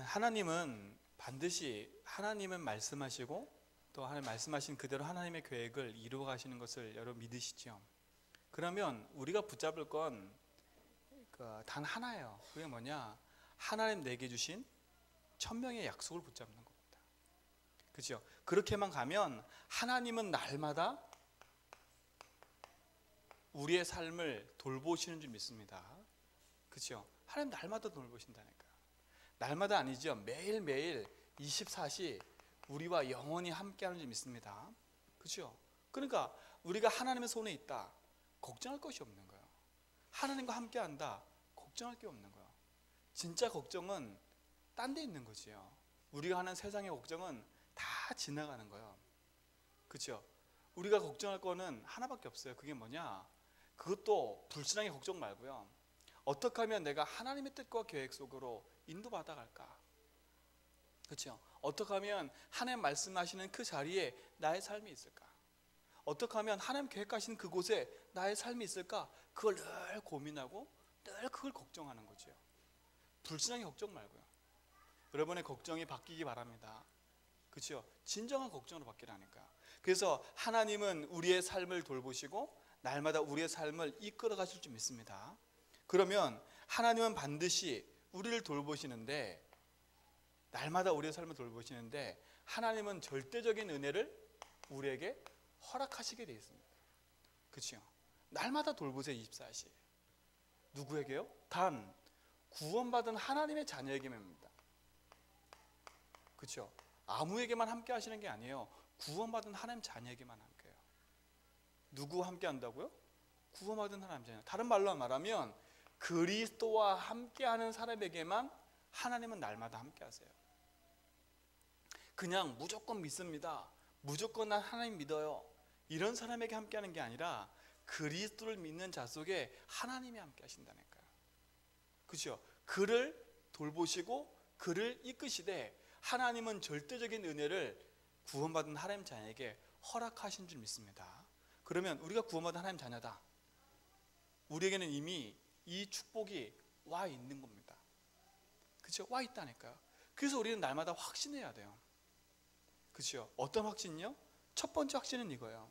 하나님은 반드시 하나님은 말씀하시고 또 하나님 말씀하신 그대로 하나님의 계획을 이루어 가시는 것을 여러분 믿으시죠? 그러면 우리가 붙잡을 건 단 하나예요. 그게 뭐냐? 하나님 내게 주신 천명의 약속을 붙잡는 겁니다. 그렇죠? 그렇게만 가면 하나님은 날마다 우리의 삶을 돌보시는 줄 믿습니다. 그렇죠? 하나님 날마다 돌보신다니까요. 날마다 아니죠. 매일매일 24시 우리와 영원히 함께하는 줄 믿습니다. 그렇죠? 그러니까 우리가 하나님의 손에 있다. 걱정할 것이 없는 거예요. 하나님과 함께한다. 걱정할 게 없는 거예요. 진짜 걱정은 딴 데 있는 거지요. 우리가 하는 세상의 걱정은 다 지나가는 거예요. 그렇죠? 우리가 걱정할 거는 하나밖에 없어요. 그게 뭐냐? 그것도 불신앙의 걱정 말고요. 어떻게 하면 내가 하나님의 뜻과 계획 속으로 인도받아 갈까? 그렇죠? 어떻게 하면 하나님 말씀하시는 그 자리에 나의 삶이 있을까? 어떻게 하면 하나님 계획하신 그곳에 나의 삶이 있을까? 그걸 늘 고민하고 늘 그걸 걱정하는 거죠. 불신앙의 걱정 말고요. 여러분의 걱정이 바뀌기 바랍니다. 그렇죠? 진정한 걱정으로 바뀌라니까. 그래서 하나님은 우리의 삶을 돌보시고 날마다 우리의 삶을 이끌어 가실 줄 믿습니다. 그러면 하나님은 반드시 우리를 돌보시는데, 날마다 우리의 삶을 돌보시는데 하나님은 절대적인 은혜를 우리에게 허락하시게 되어 있습니다. 그렇죠? 날마다 돌보세요. 24시. 누구에게요? 단 구원받은 하나님의 자녀에게만입니다. 그렇죠? 아무에게만 함께 하시는 게 아니에요. 구원받은 하나님 자녀에게만 함께해요. 누구 함께 한다고요? 구원받은 하나님 자녀. 다른 말로 말하면 그리스도와 함께하는 사람에게만 하나님은 날마다 함께 하세요. 그냥 무조건 믿습니다. 무조건 난 하나님 믿어요. 이런 사람에게 함께하는 게 아니라 그리스도를 믿는 자 속에 하나님이 함께 하신다니까요. 그렇죠? 그를 돌보시고 그를 이끄시되 하나님은 절대적인 은혜를 구원받은 하나님 자녀에게 허락하신 줄 믿습니다. 그러면 우리가 구원받은 하나님 자녀다. 우리에게는 이미 이 축복이 와 있는 겁니다. 그렇죠? 와 있다니까요. 그래서 우리는 날마다 확신해야 돼요. 그렇죠? 어떤 확신이요? 첫 번째 확신은 이거예요.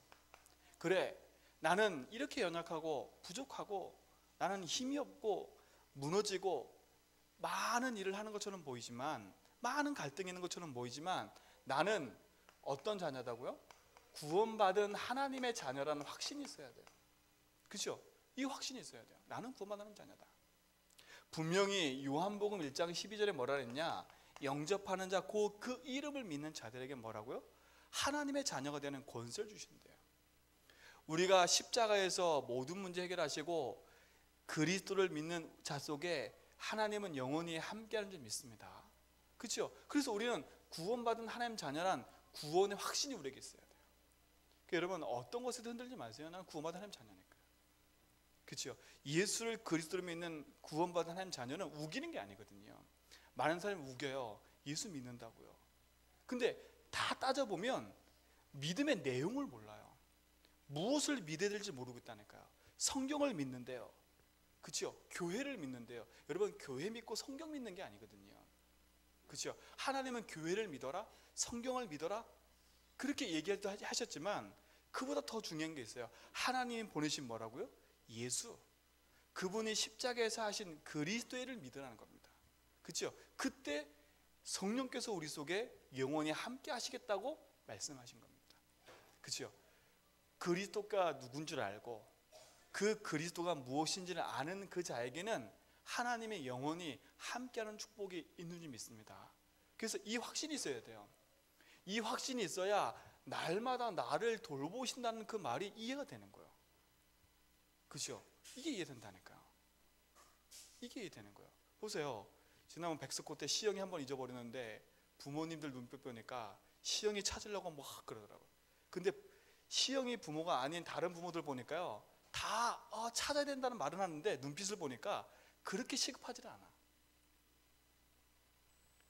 그래, 나는 이렇게 연약하고 부족하고 나는 힘이 없고 무너지고 많은 일을 하는 것처럼 보이지만, 많은 갈등이 있는 것처럼 보이지만 나는 어떤 자녀다고요? 구원받은 하나님의 자녀라는 확신이 있어야 돼요. 그렇죠? 이 확신이 있어야 돼요. 나는 구원받은 자녀다. 분명히 요한복음 1장 12절에 뭐라 그랬냐? 영접하는 자, 그 이름을 믿는 자들에게 뭐라고요? 하나님의 자녀가 되는 권세를 주신대요. 우리가 십자가에서 모든 문제 해결하시고 그리스도를 믿는 자 속에 하나님은 영원히 함께하는 줄 믿습니다. 그렇죠? 그래서 우리는 구원받은 하나님 자녀란 구원의 확신이 우리에게 있어야 돼요. 그러니까 여러분, 어떤 것에도 흔들리지 마세요. 나는 구원받은 하나님 자녀니까. 그렇죠? 예수를 그리스도로 믿는 구원받은 하나님 자녀는 우기는 게 아니거든요. 많은 사람이 우겨요. 예수 믿는다고요. 근데 다 따져보면 믿음의 내용을 몰라요. 무엇을 믿어야 될지 모르고 있다니까요. 성경을 믿는데요. 그렇죠? 교회를 믿는데요. 여러분, 교회 믿고 성경 믿는 게 아니거든요. 그렇죠? 하나님은 교회를 믿어라, 성경을 믿어라, 그렇게 얘기도 하셨지만 그보다 더 중요한 게 있어요. 하나님이 보내신 뭐라고요? 예수. 그분이 십자가에서 하신 그리스도를 믿으라는 겁니다. 그렇죠? 그때 성령께서 우리 속에 영원히 함께 하시겠다고 말씀하신 겁니다. 그렇죠? 그리스도가 누군 줄 알고 그 그리스도가 무엇인지를 아는 그 자에게는 하나님의 영원히 함께하는 축복이 있는 줄 믿습니다. 그래서 이 확신이 있어야 돼요. 이 확신이 있어야 날마다 나를 돌보신다는 그 말이 이해가 되는 거예요. 그렇죠? 이게 이해된다니까요. 이게 이해되는 거예요. 보세요. 지난번 백석고 때 시영이 한번 잊어버리는데 부모님들 눈빛 보니까 시영이 찾으려고 막 그러더라고요. 근데 시영이 부모가 아닌 다른 부모들 보니까요, 다 찾아야 된다는 말은 하는데 눈빛을 보니까 그렇게 시급하지 않아.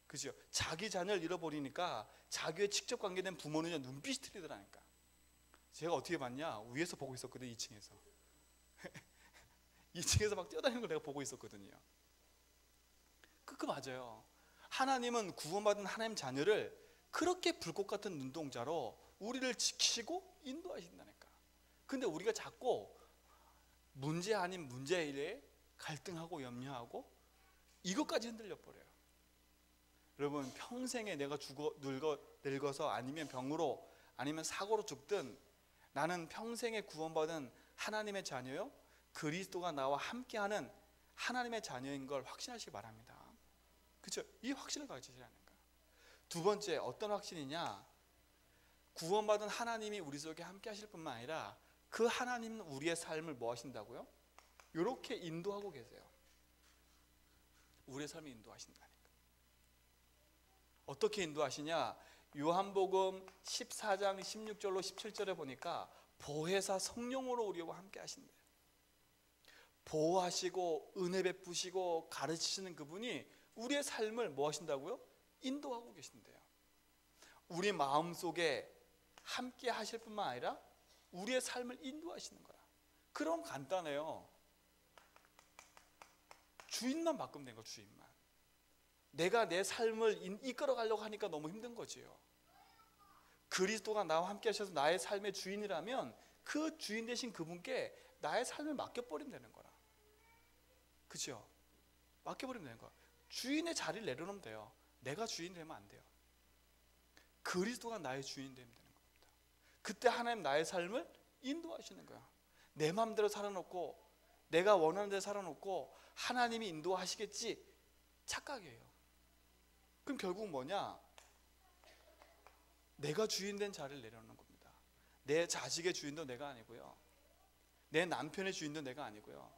그죠? 자기 자녀를 잃어버리니까 자기의 직접 관계된 부모는 눈빛이 틀리더라니까. 제가 어떻게 봤냐? 위에서 보고 있었거든요. 2층에서 2층에서 막 뛰어다니는 걸 내가 보고 있었거든요. 그 맞아요. 하나님은 구원받은 하나님 자녀를 그렇게 불꽃 같은 눈동자로 우리를 지키시고 인도하신다니까. 근데 우리가 자꾸 문제 아닌 문제에 갈등하고 염려하고 이것까지 흔들려 버려요. 여러분, 평생에 내가 늙어서 아니면 병으로 아니면 사고로 죽든 나는 평생에 구원받은 하나님의 자녀요, 그리스도가 나와 함께하는 하나님의 자녀인 걸 확신하시기 바랍니다. 그렇죠? 이 확신을 가지시라는 거예요. 두 번째, 어떤 확신이냐? 구원받은 하나님이 우리 속에 함께 하실 뿐만 아니라 그 하나님은 우리의 삶을 뭐 하신다고요? 이렇게 인도하고 계세요. 우리의 삶을 인도하신다니까. 어떻게 인도하시냐? 요한복음 14장 16절로 17절에 보니까 보혜사 성령으로 우리와 함께 하신대요. 보호하시고 은혜 베푸시고 가르치시는 그분이 우리의 삶을 뭐 하신다고요? 인도하고 계신대요. 우리 마음속에 함께 하실 뿐만 아니라 우리의 삶을 인도하시는 거야. 그럼 간단해요. 주인만 바꾸면 되는 거야. 주인만. 내가 내 삶을 이끌어 가려고 하니까 너무 힘든 거지요. 그리스도가 나와 함께 하셔서 나의 삶의 주인이라면 그 주인 되신 그분께 나의 삶을 맡겨버리면 되는 거라. 그죠? 맡겨버리면 되는 거야. 주인의 자리를 내려놓으면 돼요. 내가 주인 되면 안 돼요. 그리스도가 나의 주인 되면 되는 겁니다. 그때 하나님 나의 삶을 인도하시는 거야. 내 마음대로 살아놓고 내가 원하는 대로 살아놓고 하나님이 인도하시겠지 착각이에요. 그럼 결국 뭐냐? 내가 주인 된 자리를 내려놓는 겁니다. 내 자식의 주인도 내가 아니고요, 내 남편의 주인도 내가 아니고요,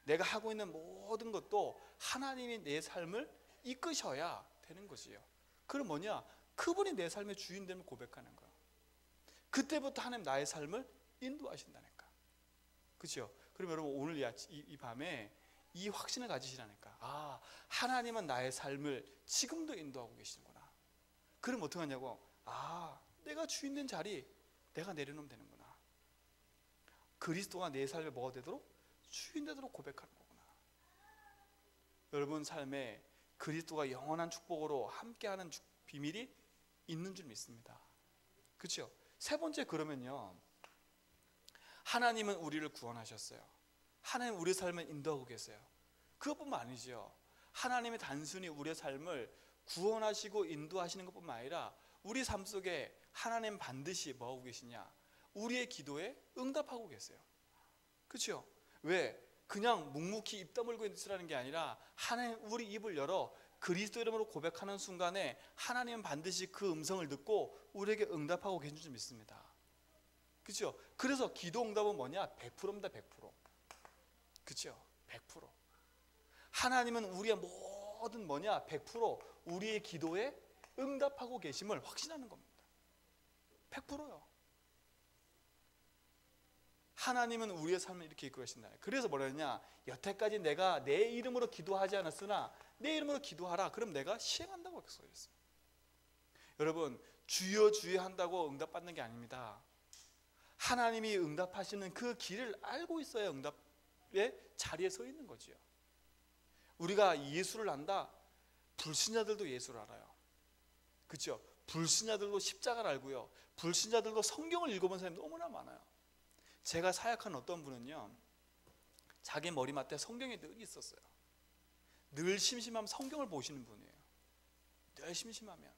내가 하고 있는 모든 것도 하나님이 내 삶을 이끄셔야 되는 거지요. 그럼 뭐냐? 그분이 내 삶의 주인 됨을 고백하는 거야. 그때부터 하나님 나의 삶을 인도하신다니까. 그렇죠? 그럼 여러분, 오늘 이 밤에 이 확신을 가지시라니까. 아, 하나님은 나의 삶을 지금도 인도하고 계시는구나. 그럼 어떻게 하냐고. 아, 내가 주인 된 자리 내가 내려놓으면 되는구나. 그리스도가 내 삶에 뭐가 되도록? 주인 되도록 고백하는 거구나. 여러분 삶에 그리스도가 영원한 축복으로 함께하는 비밀이 있는 줄 믿습니다. 그렇죠? 세 번째, 그러면요, 하나님은 우리를 구원하셨어요. 하나님 우리 삶을 인도하고 계세요. 그것뿐만 아니죠. 하나님이 단순히 우리의 삶을 구원하시고 인도하시는 것뿐만 아니라 우리 삶 속에 하나님 반드시 뭐하고 계시냐? 우리의 기도에 응답하고 계세요. 그렇죠? 왜? 그냥 묵묵히 입 다물고 있으라는 게 아니라 하나님 우리 입을 열어 그리스도 이름으로 고백하는 순간에 하나님은 반드시 그 음성을 듣고 우리에게 응답하고 계신 줄 믿습니다. 그렇죠? 그래서 기도 응답은 뭐냐? 100%입니다. 100%. 그렇죠? 100%. 하나님은 우리의 모든 뭐냐? 100% 우리의 기도에 응답하고 계심을 확신하는 겁니다. 100%요. 하나님은 우리의 삶을 이렇게 이끌어 가신다. 그래서 뭐라 했냐? 여태까지 내가 내 이름으로 기도하지 않았으나 내 이름으로 기도하라. 그럼 내가 시행한다고 써 있어요. 여러분, 주여 주여 한다고 응답받는 게 아닙니다. 하나님이 응답하시는 그 길을 알고 있어야 응답의 자리에 서 있는 거지요. 우리가 예수를 안다? 불신자들도 예수를 알아요. 그렇죠? 불신자들도 십자가를 알고요, 불신자들도 성경을 읽어본 사람이 너무나 많아요. 제가 사역한 어떤 분은요, 자기 머리맡에 성경이 늘 있었어요. 늘 심심하면 성경을 보시는 분이에요. 늘 심심하면.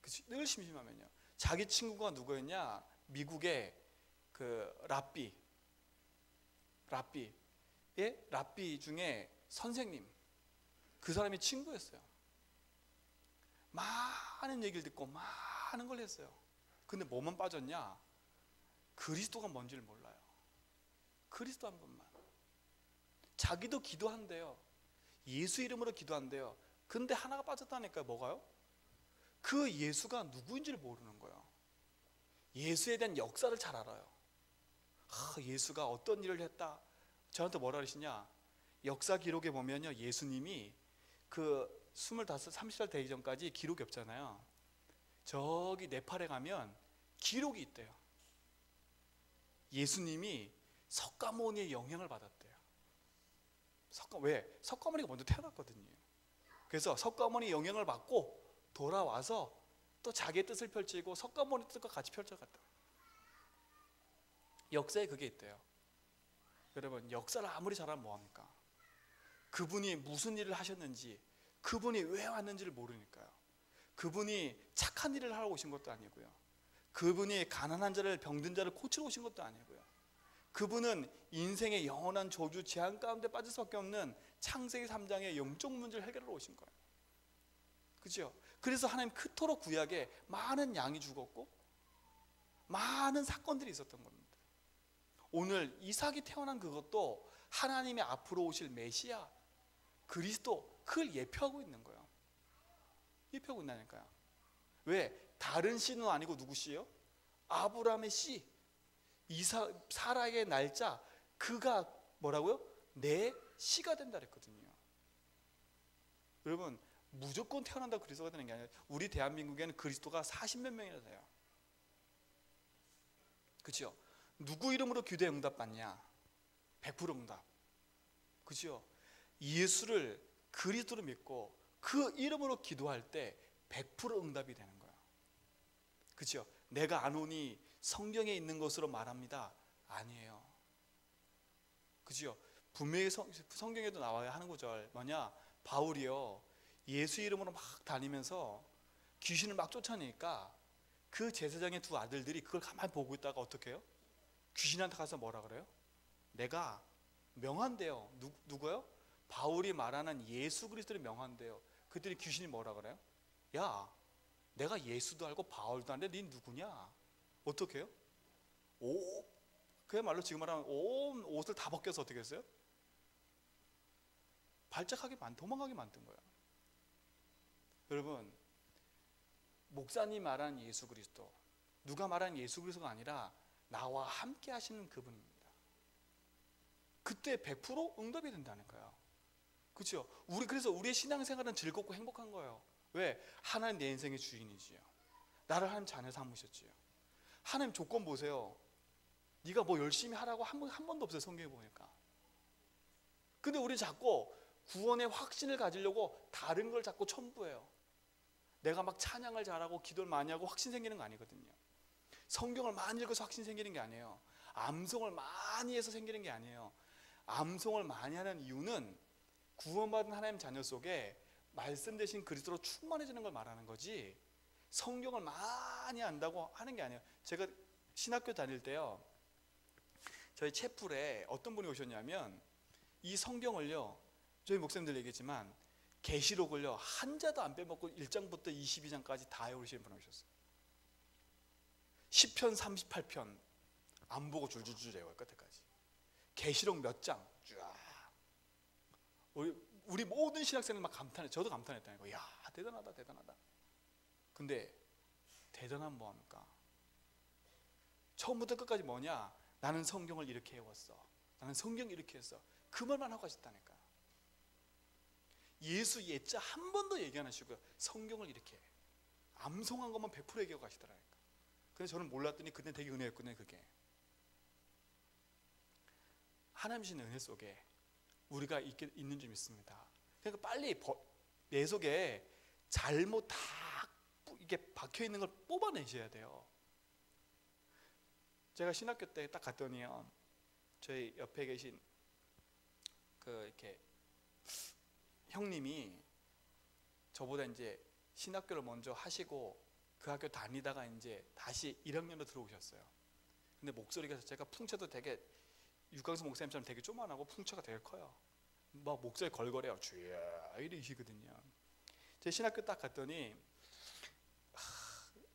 그치? 늘 심심하면요. 자기 친구가 누구였냐? 미국의 그 랍비 중에 선생님, 그 사람이 친구였어요. 많은 얘기를 듣고 많은 걸 했어요. 근데 뭐만 빠졌냐? 그리스도가 뭔지를 몰라요. 그리스도 한 분만. 자기도 기도한대요. 예수 이름으로 기도한대요. 근데 하나가 빠졌다니까요. 뭐가요? 그 예수가 누구인지를 모르는 거예요. 예수에 대한 역사를 잘 알아요. 예수가 어떤 일을 했다. 저한테 뭐라 그러시냐? 역사 기록에 보면요, 예수님이 그 25, 30살 되기 전까지 기록이 없잖아요. 저기 네팔에 가면 기록이 있대요. 예수님이 석가모니의 영향을 받았대요. 왜? 석가모니가 먼저 태어났거든요. 그래서 석가모니 영향을 받고 돌아와서 또 자기의 뜻을 펼치고 석가모니 뜻과 같이 펼쳐갔다. 역사에 그게 있대요. 여러분, 역사를 아무리 잘하면 뭐합니까? 그분이 무슨 일을 하셨는지, 그분이 왜 왔는지를 모르니까요. 그분이 착한 일을 하러 오신 것도 아니고요, 그분이 가난한 자를, 병든 자를 고치러 오신 것도 아니고요, 그분은 인생의 영원한 저주 재앙 가운데 빠질 수밖에 없는 창세기 3장의 영적 문제를 해결하러 오신 거예요. 그죠? 그래서 하나님 그토록 구약에 많은 양이 죽었고 많은 사건들이 있었던 겁니다. 오늘 이삭이 태어난 그것도 하나님의 앞으로 오실 메시아 그리스도, 그걸 예표하고 있는 거예요. 예표하고 있다니까요. 왜? 다른 씨는 아니고 누구 씨예요? 아브라함의 씨, 사라의 날짜, 그가 뭐라고요? 내 씨가 된다 그랬거든요. 여러분, 무조건 태어난다고 그리스도가 되는 게 아니라 우리 대한민국에는 그리스도가 40몇 명이나 돼요. 그렇죠? 누구 이름으로 기도에 응답 받냐? 100% 응답. 그렇죠? 예수를 그리스도로 믿고 그 이름으로 기도할 때 100% 응답이 되는 거예요. 그렇죠? 내가 아노니 성경에 있는 것으로 말합니다. 아니에요. 그죠? 분명히 성경에도 나와야 하는 구절 뭐냐? 바울이요, 예수 이름으로 막 다니면서 귀신을 막 쫓아내니까 그 제사장의 두 아들들이 그걸 가만히 보고 있다가 어떻게 해요? 귀신한테 가서 뭐라 그래요? 내가 명한대요. 누구요? 바울이 말하는 예수 그리스도를 명한대요. 그들이 귀신이 뭐라 그래요? 야, 내가 예수도 알고 바울도 아는데 네 누구냐? 어떻게 해요? 그야말로 지금 말하면 온 옷을 다 벗겨서 어떻게 했어요? 도망가게 만든 거야. 여러분, 목사님 말한 예수 그리스도, 누가 말한 예수 그리스도가 아니라 나와 함께 하시는 그분입니다. 그때 100% 응답이 된다는 거예요. 그렇죠? 그래서 우리의 신앙생활은 즐겁고 행복한 거예요. 왜? 하나님 내 인생의 주인이지요. 나를 하나님 자녀 삼으셨지요. 하나님 조건 보세요. 네가 뭐 열심히 하라고 한 번도 없어요, 성경에 보니까. 근데 우리 자꾸 구원의 확신을 가지려고 다른 걸 자꾸 첨부해요. 내가 막 찬양을 잘하고 기도를 많이 하고 확신 생기는 거 아니거든요. 성경을 많이 읽어서 확신 생기는 게 아니에요. 암송을 많이 해서 생기는 게 아니에요. 암송을 많이 하는 이유는 구원받은 하나님 자녀 속에 말씀 대신 그리스도로 충만해지는 걸 말하는 거지, 성경을 많이 안다고 하는 게 아니에요. 제가 신학교 다닐 때요, 저희 채플에 어떤 분이 오셨냐면 이 성경을요, 저희 목사님들 얘기했지만 계시록을요 한 자도 안 빼먹고 1장부터 22장까지 다 외우시는 분이 오셨어요. 10편 38편 안 보고 줄줄줄 외워요, 끝에까지. 계시록 몇 장 쫙. 우리 모든 신학생들 막 감탄해. 저도 감탄했다니까. 야, 대단하다, 대단하다. 근데 대단한 뭐합니까? 처음부터 끝까지 뭐냐? 나는 성경을 이렇게 해왔어. 나는 성경 이렇게 했어. 그 말만 하고 가셨다니까. 예수 예자 한 번도 얘기 안 하시고요, 성경을 이렇게 암송한 것만 100% 얘기하고 가시더라니까. 근데 저는 몰랐더니 그때 되게 은혜였거든요. 그게 하나님 주신 은혜 속에 우리가 있는 줄 믿습니다. 그러니까 빨리 내 속에 잘못 다 이게 박혀 있는 걸 뽑아내셔야 돼요. 제가 신학교 때 딱 갔더니요, 저희 옆에 계신 그 이렇게 형님이 저보다 이제 신학교를 먼저 하시고 그 학교 다니다가 이제 다시 1학년으로 들어오셨어요. 근데 목소리가 제가 풍채도 되게 육강수 목사님처럼 되게 조만하고 풍채가 되게 커요. 막 목소리 걸걸해요. 주야 이러시거든요. 제 신학교 딱 갔더니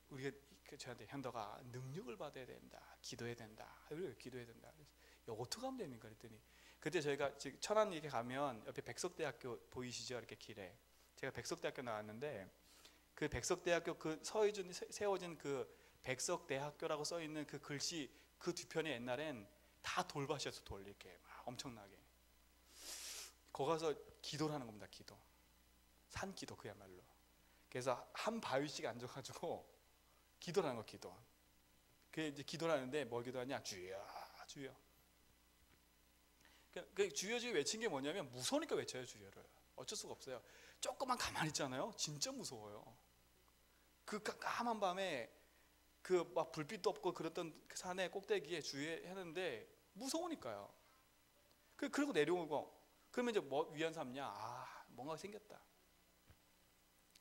우리가 저한테 현도가 능력을 받아야 된다, 기도해야 된다. 왜 기도해야 된다? 야, 어떻게 하면 됩니까? 그랬더니 그때 저희가 지금 천안 이렇게 가면 옆에 백석대학교 보이시죠? 이렇게 길에 제가 백석대학교 나왔는데 그 백석대학교 그 세워진 그 백석대학교라고 써 있는 그 글씨 그 뒤편에 옛날엔 다 돌밭이었어. 돌 이렇게 막 엄청나게. 거기 가서 기도를 하는 겁니다. 기도, 산기도 그야말로. 그래서 한 바위씩 앉아가지고 기도를 하는 거. 기도. 그 이제 기도를 하는데 뭘 기도하냐? 주여, 주여. 그 주여 주여 외친 게 뭐냐면 무서우니까 외쳐요. 주여를. 어쩔 수가 없어요. 조금만 가만히 있잖아요. 진짜 무서워요. 그 깜깜한 밤에 그 막 불빛도 없고 그랬던 그 산의 꼭대기에 주의했는데 무서우니까요. 그리고 내려오고 그러면 이제 뭐 위안 삼냐? 아, 뭔가 생겼다.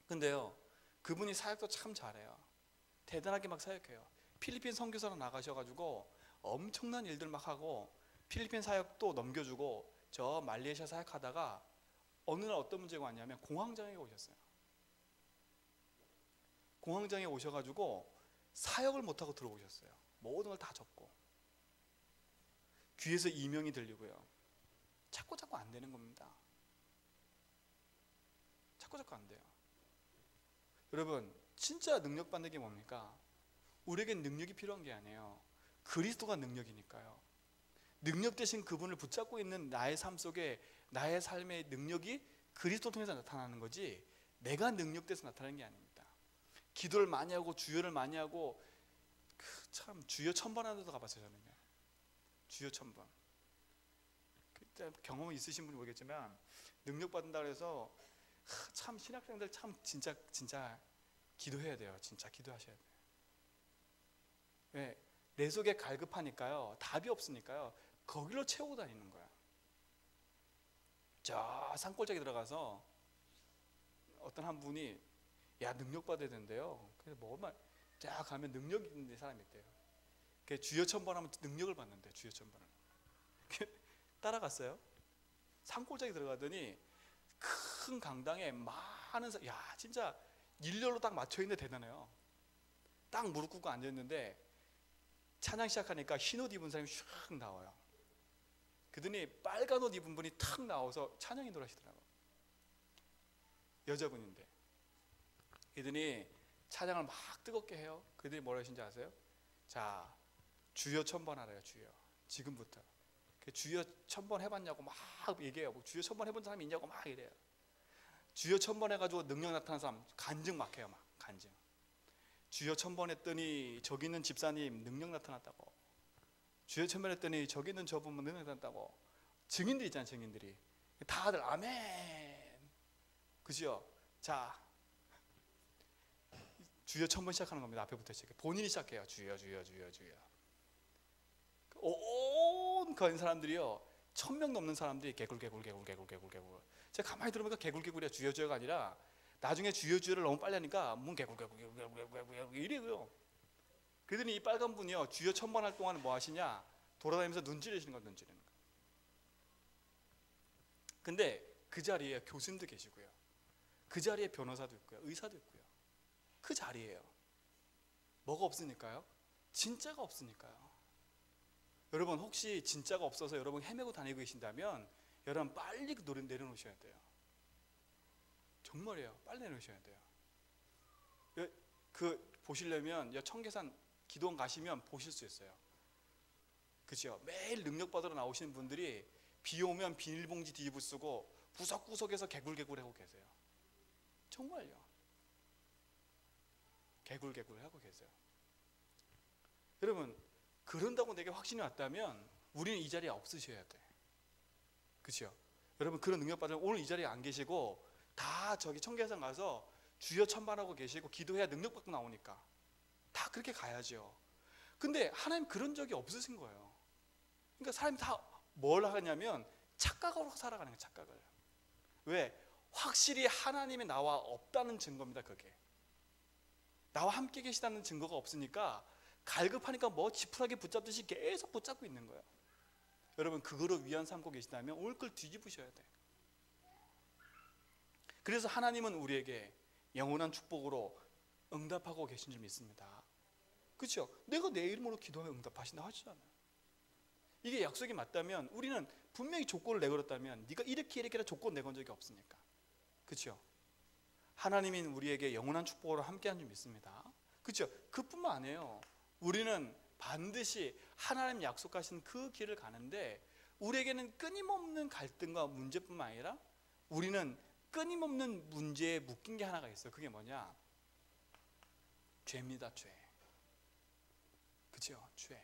근데요, 그분이 사역도 참 잘해요. 대단하게 막 사역해요. 필리핀 선교사로 나가셔가지고 엄청난 일들 막 하고 필리핀 사역도 넘겨주고 저 말레이시아 사역하다가 어느 날 어떤 문제가 왔냐면 공황장애가 오셨어요. 공황장애 오셔가지고 사역을 못하고 들어오셨어요. 모든 걸 다 접고 귀에서 이명이 들리고요. 자꾸 안 되는 겁니다. 자꾸 안 돼요. 여러분, 진짜 능력 받는 게 뭡니까? 우리에겐 능력이 필요한 게 아니에요. 그리스도가 능력이니까요. 능력 대신 그분을 붙잡고 있는 나의 삶 속에 나의 삶의 능력이 그리스도 통해서 나타나는 거지 내가 능력돼서 나타나는 게 아닙니다. 기도를 많이 하고 주여를 많이 하고 참 주여 1000번 하는 데도 가봤어요. 저는요. 주여 1000번. 그때 경험이 있으신 분이 모르겠지만 능력 받는다 그래서 참 신학생들 참 진짜 기도해야 돼요. 진짜 기도하셔야 돼요. 왜? 내 속에 갈급하니까요. 답이 없으니까요. 거기로 채우고 다니는 거야. 저 산골짜기 들어가서 어떤 한 분이 야 능력 받아야 된대요. 그래서 뭐만 쫙 가면 능력 있는 사람이 있대요. 주여 1000번 하면 능력을 받는데 주여 1000번을 따라갔어요. 산골짜기 들어가더니 큰 강당에 많은 야 진짜 일렬로 딱 맞춰있는데 대단해요. 딱 무릎 꿇고 앉아있는데 찬양 시작하니까 흰 옷 입은 사람이 슉 나와요. 그러더니 빨간 옷 입은 분이 탁 나와서 찬양이 노래하시더라고요. 여자분인데 그러더니 찬양을 막 뜨겁게 해요. 그들이 뭐라 하신지 아세요? 자 주여 1000번 하래요. 주여 지금부터 주여 1000번 해봤냐고 막 얘기해요. 뭐 주여 1000번 해본 사람이 있냐고 막 이래요. 주여 1000번 해가지고 능력 나타난 사람 간증 막 해요. 막 간증. 주여 1000번 했더니 저기 있는 집사님 능력 나타났다고. 주여 1000번 했더니 저기 있는 저분 능력 나타났다고. 증인들 있잖아요. 증인들이 다들 아멘. 그죠? 자 주여 1000번 시작하는 겁니다. 앞에부터 시작해. 본인이 시작해요. 주여 주여 주여 주여. 온 거인 사람들이요 1000명 넘는 사람들이 개굴. 제가 가만히 들어보니까 개굴이야. 주여 주여가 아니라 나중에 주여 주여를 너무 빨리 하니까 문 개굴 이래요. 그러더니 이 빨간 분이요 주여 1000번 할 동안 뭐 하시냐 돌아다니면서 눈 찌르시는 거예요. 눈 찌르는 거. 근데 그 자리에 교수님도 계시고요. 그 자리에 변호사도 있고요. 의사도 있고요. 그 자리에요. 뭐가 없으니까요? 진짜가 없으니까요. 여러분 혹시 진짜가 없어서 여러분 헤매고 다니고 계신다면 여러분 빨리 그 노래 내려놓으셔야 돼요. 정말이에요. 빨리 내려놓으셔야 돼요. 그 보시려면 청계산 기도원 가시면 보실 수 있어요. 그죠? 매일 능력 받으러 나오시는 분들이 비 오면 비닐봉지 뒤집어 쓰고 구석구석에서 개굴하고 계세요. 정말요. 개굴 하고 계세요. 여러분 그런다고 내게 확신이 왔다면 우리는 이 자리에 없으셔야 돼. 그렇죠? 여러분 그런 능력 받으면 오늘 이 자리에 안 계시고 다 저기 청계산 가서 주여 1000번 하고 계시고 기도해야 능력 받고 나오니까 다 그렇게 가야죠. 근데 하나님 그런 적이 없으신 거예요. 그러니까 사람이 다 뭘 하냐면 착각으로 살아가는 거예요. 착각을. 왜? 확실히 하나님이 나와 없다는 증거입니다. 그게 나와 함께 계시다는 증거가 없으니까 갈급하니까 뭐 지푸라기 붙잡듯이 계속 붙잡고 있는 거예요. 여러분 그거로 위안 삼고 계시다면 오늘 걸 뒤집으셔야 돼. 그래서 하나님은 우리에게 영원한 축복으로 응답하고 계신 줄 믿습니다. 그렇죠? 내가 내 이름으로 기도하면 응답하신다 하시잖아요. 이게 약속이 맞다면 우리는 분명히 조건을 내걸었다면 네가 이렇게 조건 내건 적이 없으니까. 그렇죠? 하나님인 우리에게 영원한 축복으로 함께한 줄 믿습니다. 그렇죠? 그뿐만 아니에요. 우리는 반드시 하나님 약속하신 그 길을 가는데 우리에게는 끊임없는 갈등과 문제뿐만 아니라 우리는 끊임없는 문제에 묶인 게 하나가 있어요. 그게 뭐냐? 죄입니다. 죄. 그죠? 죄.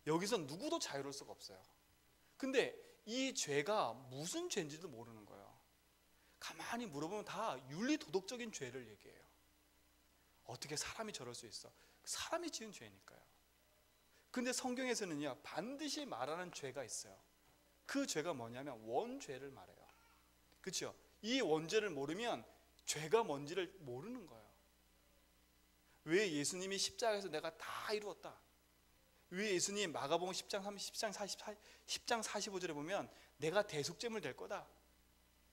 여기서 누구도 자유로울 수가 없어요. 근데 이 죄가 무슨 죄인지도 모르는 거예요. 가만히 물어보면 다 윤리 도덕적인 죄를 얘기해요. 어떻게 사람이 저럴 수 있어? 사람이 지은 죄니까요. 근데 성경에서는요, 반드시 말하는 죄가 있어요. 그 죄가 뭐냐면 원죄를 말해요. 그렇죠? 이 원죄를 모르면 죄가 뭔지를 모르는 거예요. 왜 예수님이 십자가에서 내가 다 이루었다. 왜 예수님 마가복음 10장 45절에 보면 내가 대속제물 될 거다.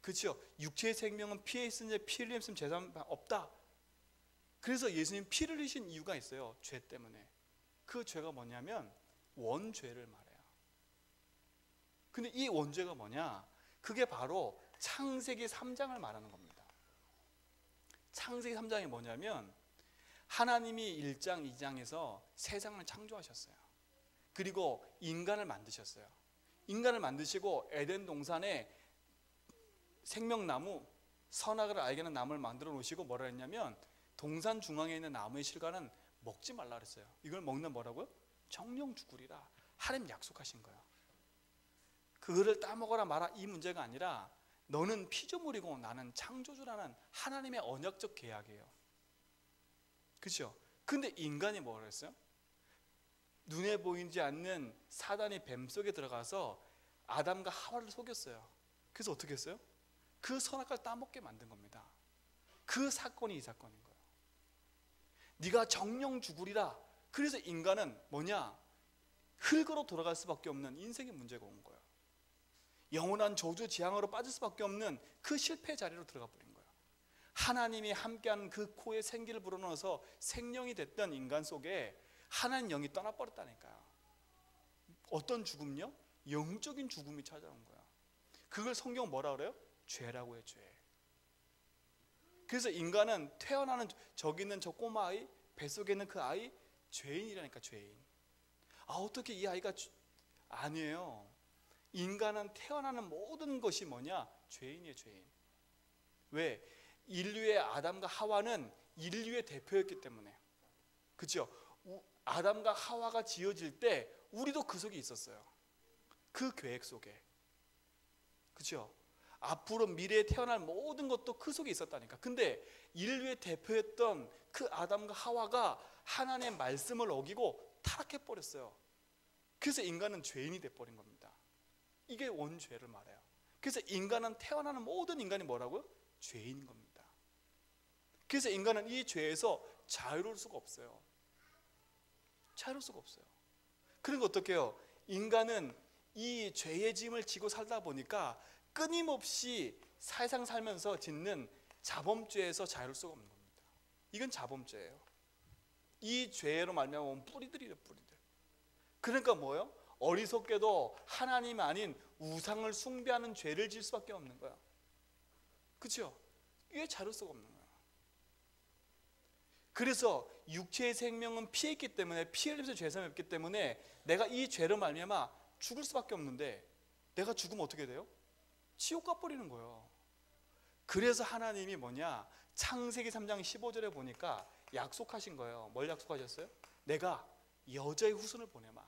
그렇죠? 육체의 생명은 피에 있으니 피 흘림없음 제사함 없다. 그래서 예수님 피를 흘리신 이유가 있어요. 죄 때문에. 그 죄가 뭐냐면 원죄를 말해요. 근데 이 원죄가 뭐냐? 그게 바로 창세기 3장을 말하는 겁니다. 창세기 3장이 뭐냐면 하나님이 1장, 2장에서 세상을 창조하셨어요. 그리고 인간을 만드셨어요. 인간을 만드시고 에덴 동산에 생명나무, 선악을 알게 하는 나무를 만들어 놓으시고 뭐라 했냐면 동산 중앙에 있는 나무의 실과는 먹지 말라 그랬어요. 이걸 먹는 뭐라고요? 정령 죽으리라. 하나님 약속하신 거예요. 그거를 따먹어라 마라 이 문제가 아니라 너는 피조물이고 나는 창조주라는 하나님의 언약적 계약이에요. 그렇죠? 근데 인간이 뭐라 했어요? 눈에 보이지 않는 사단이 뱀 속에 들어가서 아담과 하와를 속였어요. 그래서 어떻게 했어요? 그 선악과를 따먹게 만든 겁니다. 그 사건이 이 사건인 거예요. 네가 정령 죽으리라. 그래서 인간은 뭐냐? 흙으로 돌아갈 수밖에 없는 인생의 문제가 온 거예요. 영원한 저주 지향으로 빠질 수밖에 없는 그 실패 자리로 들어가 버린 거예요. 하나님이 함께하는 그 코에 생기를 불어넣어서 생명이 됐던 인간 속에 하나님 영이 떠나버렸다니까요. 어떤 죽음요? 영적인 죽음이 찾아온 거야. 그걸 성경 뭐라 그래요? 죄라고 해요. 죄. 그래서 인간은 태어나는 저기 있는 저 꼬마 아이, 뱃속에 있는 그 아이 죄인이라니까. 죄인. 아 어떻게 이 아이가 아니에요. 인간은 태어나는 모든 것이 뭐냐? 죄인이에요. 죄인. 왜? 인류의 아담과 하와는 인류의 대표였기 때문에. 그렇죠? 아담과 하와가 지어질 때 우리도 그 속에 있었어요. 그 계획 속에. 그렇죠? 앞으로 미래에 태어날 모든 것도 그 속에 있었다니까. 근데 인류의 대표였던 그 아담과 하와가 하나님의 말씀을 어기고 타락해 버렸어요. 그래서 인간은 죄인이 돼 버린 겁니다. 이게 원죄를 말해요. 그래서 인간은 태어나는 모든 인간이 뭐라고요? 죄인인 겁니다. 그래서 인간은 이 죄에서 자유로울 수가 없어요. 자유로울 수가 없어요. 그러니까 어떻게 해요? 인간은 이 죄의 짐을 지고 살다 보니까 끊임없이 세상 살면서 짓는 자범죄에서 자유로울 수가 없는 겁니다. 이건 자범죄예요. 이 죄로 말미암아 뿌리들이래요. 뿌리들. 그러니까 뭐예요? 어리석게도 하나님 아닌 우상을 숭배하는 죄를 질 수밖에 없는 거야. 그렇죠? 이게 자유로울 수가 없는 거야. 그래서 육체의 생명은 피에 있기 때문에 피 흘리면서 죄사함이 없기 때문에 내가 이 죄로 말미암아 죽을 수밖에 없는데 내가 죽으면 어떻게 돼요? 지옥 가버리는 거예요. 그래서 하나님이 뭐냐? 창세기 3장 15절에 보니까 약속하신 거예요. 뭘 약속하셨어요? 내가 여자의 후손을 보내마.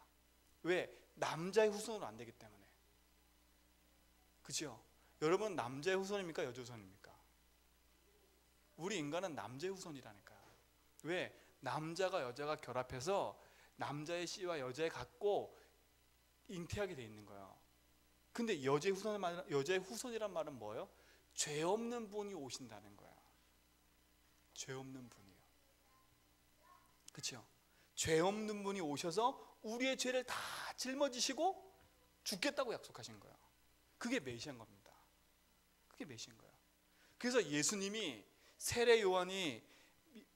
왜? 남자의 후손으로 안 되기 때문에. 그죠? 여러분 남자의 후손입니까? 여자의 후손입니까? 우리 인간은 남자의 후손이라니까요. 왜? 남자가 여자가 결합해서 남자의 씨와 여자의 갖고 잉태하게 돼 있는 거예요. 근데 여자의 후손이란 말은 뭐예요? 죄 없는 분이 오신다는 거야. 죄 없는 분이요. 그렇죠? 죄 없는 분이 오셔서 우리의 죄를 다 짊어지시고 죽겠다고 약속하신 거예요. 그게 메시아인 겁니다. 그게 메시아인 거예요. 그래서 예수님이 세례 요한이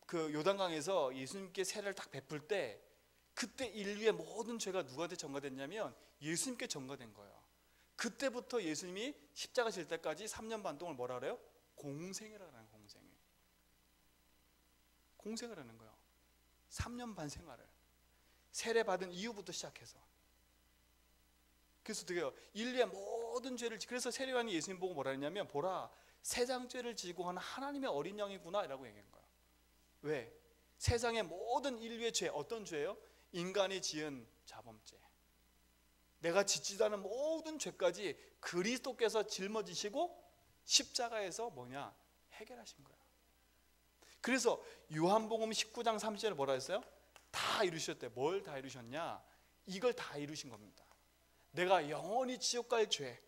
그 요단강에서 예수님께 세례를 딱 베풀 때 그때 인류의 모든 죄가 누구한테 전가됐냐면 예수님께 전가된 거예요. 그때부터 예수님이 십자가 질 때까지 3년 반 동안 뭐라 그래요? 공생애라는 공생애. 공생을 하는 거예요. 3년 반 생활을. 세례 받은 이후부터 시작해서. 그래서 어떻게 해요? 인류의 모든 죄를 그래서 세례 요한이 예수님 보고 뭐라 했냐면 보라 세상 죄를 지고 하는 하나님의 어린 양이구나 라고 얘기한 거예요. 왜? 세상의 모든 인류의 죄 어떤 죄예요? 인간이 지은 자범죄. 내가 짓지도 않은 모든 죄까지 그리스도께서 짊어지시고 십자가에서 뭐냐? 해결하신 거예요. 그래서 요한복음 19장 30절에 뭐라 했어요? 다 이루셨대. 뭘 다 이루셨냐? 이걸 다 이루신 겁니다. 내가 영원히 지옥 갈 죄,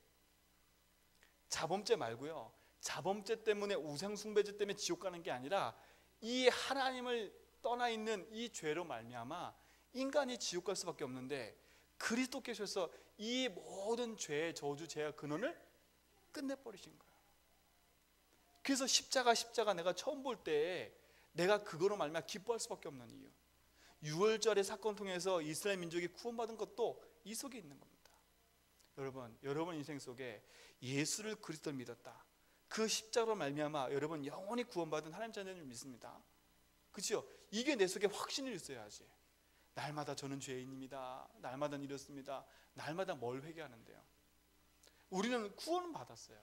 자범죄 말고요, 자범죄 때문에 우상숭배죄 때문에 지옥 가는 게 아니라 이 하나님을 떠나 있는 이 죄로 말미암아 인간이 지옥 갈 수밖에 없는데, 그리스도께서 이 모든 죄의 저주, 죄의 근원을 끝내버리신 거예요. 그래서 십자가 내가 처음 볼 때 내가 그거로 말미암아 기뻐할 수밖에 없는 이유, 6월절의 사건을 통해서 이스라엘 민족이 구원받은 것도 이 속에 있는 겁니다. 여러분 인생 속에 예수를 그리스도를 믿었다, 그 십자가로 말미암아 여러분 영원히 구원받은 하나님 자녀를 믿습니다. 그렇죠? 이게 내 속에 확신이 있어야지. 날마다 저는 죄인입니다, 날마다 이렇습니다, 날마다 뭘 회개하는데요. 우리는 구원은 받았어요.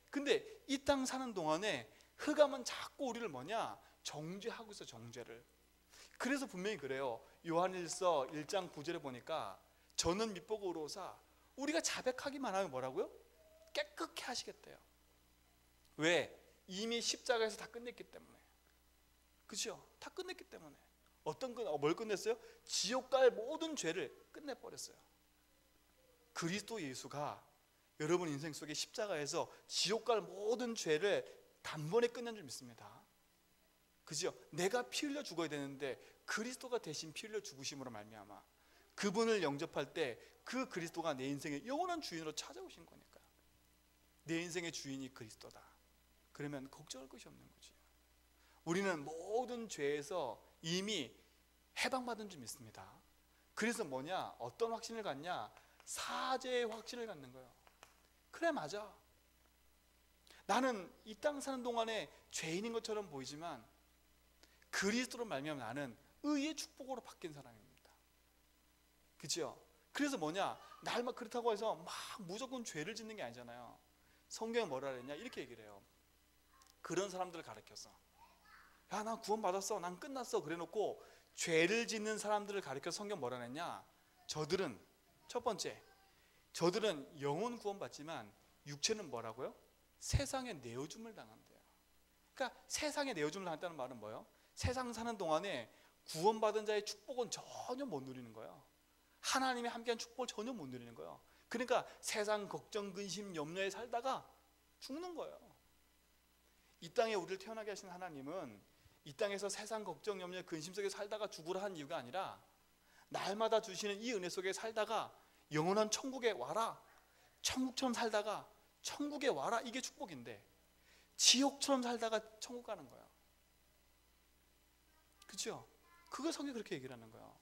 근데 이 땅 사는 동안에 흑암은 자꾸 우리를 뭐냐? 정죄하고 있어, 정죄를. 그래서 분명히 그래요. 요한일서 1장 9절에 보니까 저는 밑보고 의로사, 우리가 자백하기만 하면 뭐라고요? 깨끗게 하시겠대요. 왜? 이미 십자가에서 다 끝냈기 때문에. 그렇죠? 다 끝냈기 때문에. 뭘 끝냈어요? 지옥 갈 모든 죄를 끝내버렸어요. 그리스도 예수가 여러분 인생 속에 십자가에서 지옥 갈 모든 죄를 단번에 끝낸 줄 믿습니다. 그죠? 내가 피 흘려 죽어야 되는데 그리스도가 대신 피 흘려 죽으심으로 말미암아 그분을 영접할 때 그 그리스도가 내 인생의 영원한 주인으로 찾아오신 거니까요. 내 인생의 주인이 그리스도다. 그러면 걱정할 것이 없는 거지. 우리는 모든 죄에서 이미 해방받은 줄 믿습니다. 그래서 뭐냐? 어떤 확신을 갖냐? 사죄의 확신을 갖는 거예요. 그래, 맞아. 나는 이 땅 사는 동안에 죄인인 것처럼 보이지만 그리스도로 말미암아 나는 의의 축복으로 바뀐 사람입니다. 그렇죠? 그래서 뭐냐? 날만 그렇다고 해서 막 무조건 죄를 짓는 게 아니잖아요. 성경에 뭐라 그랬냐? 이렇게 얘기를 해요. 그런 사람들을 가르쳐서, 야, 난 구원 받았어, 난 끝났어, 그래 놓고 죄를 짓는 사람들을 가르쳐 성경 뭐라 그랬냐? 저들은, 첫 번째, 저들은 영혼 구원 받지만 육체는 뭐라고요? 세상에 내어줌을 당한대요. 그러니까 세상에 내어줌을 당한다는 말은 뭐예요? 세상 사는 동안에 구원받은 자의 축복은 전혀 못 누리는 거예요. 하나님이 함께한 축복을 전혀 못 누리는 거예요. 그러니까 세상 걱정, 근심, 염려에 살다가 죽는 거예요. 이 땅에 우리를 태어나게 하신 하나님은 이 땅에서 세상 걱정, 염려, 근심 속에 살다가 죽으라 한 이유가 아니라 날마다 주시는 이 은혜 속에 살다가 영원한 천국에 와라, 천국처럼 살다가 천국에 와라, 이게 축복인데 지옥처럼 살다가 천국 가는 거예요. 그렇죠? 그걸 성경이 그렇게 얘기를 하는 거예요.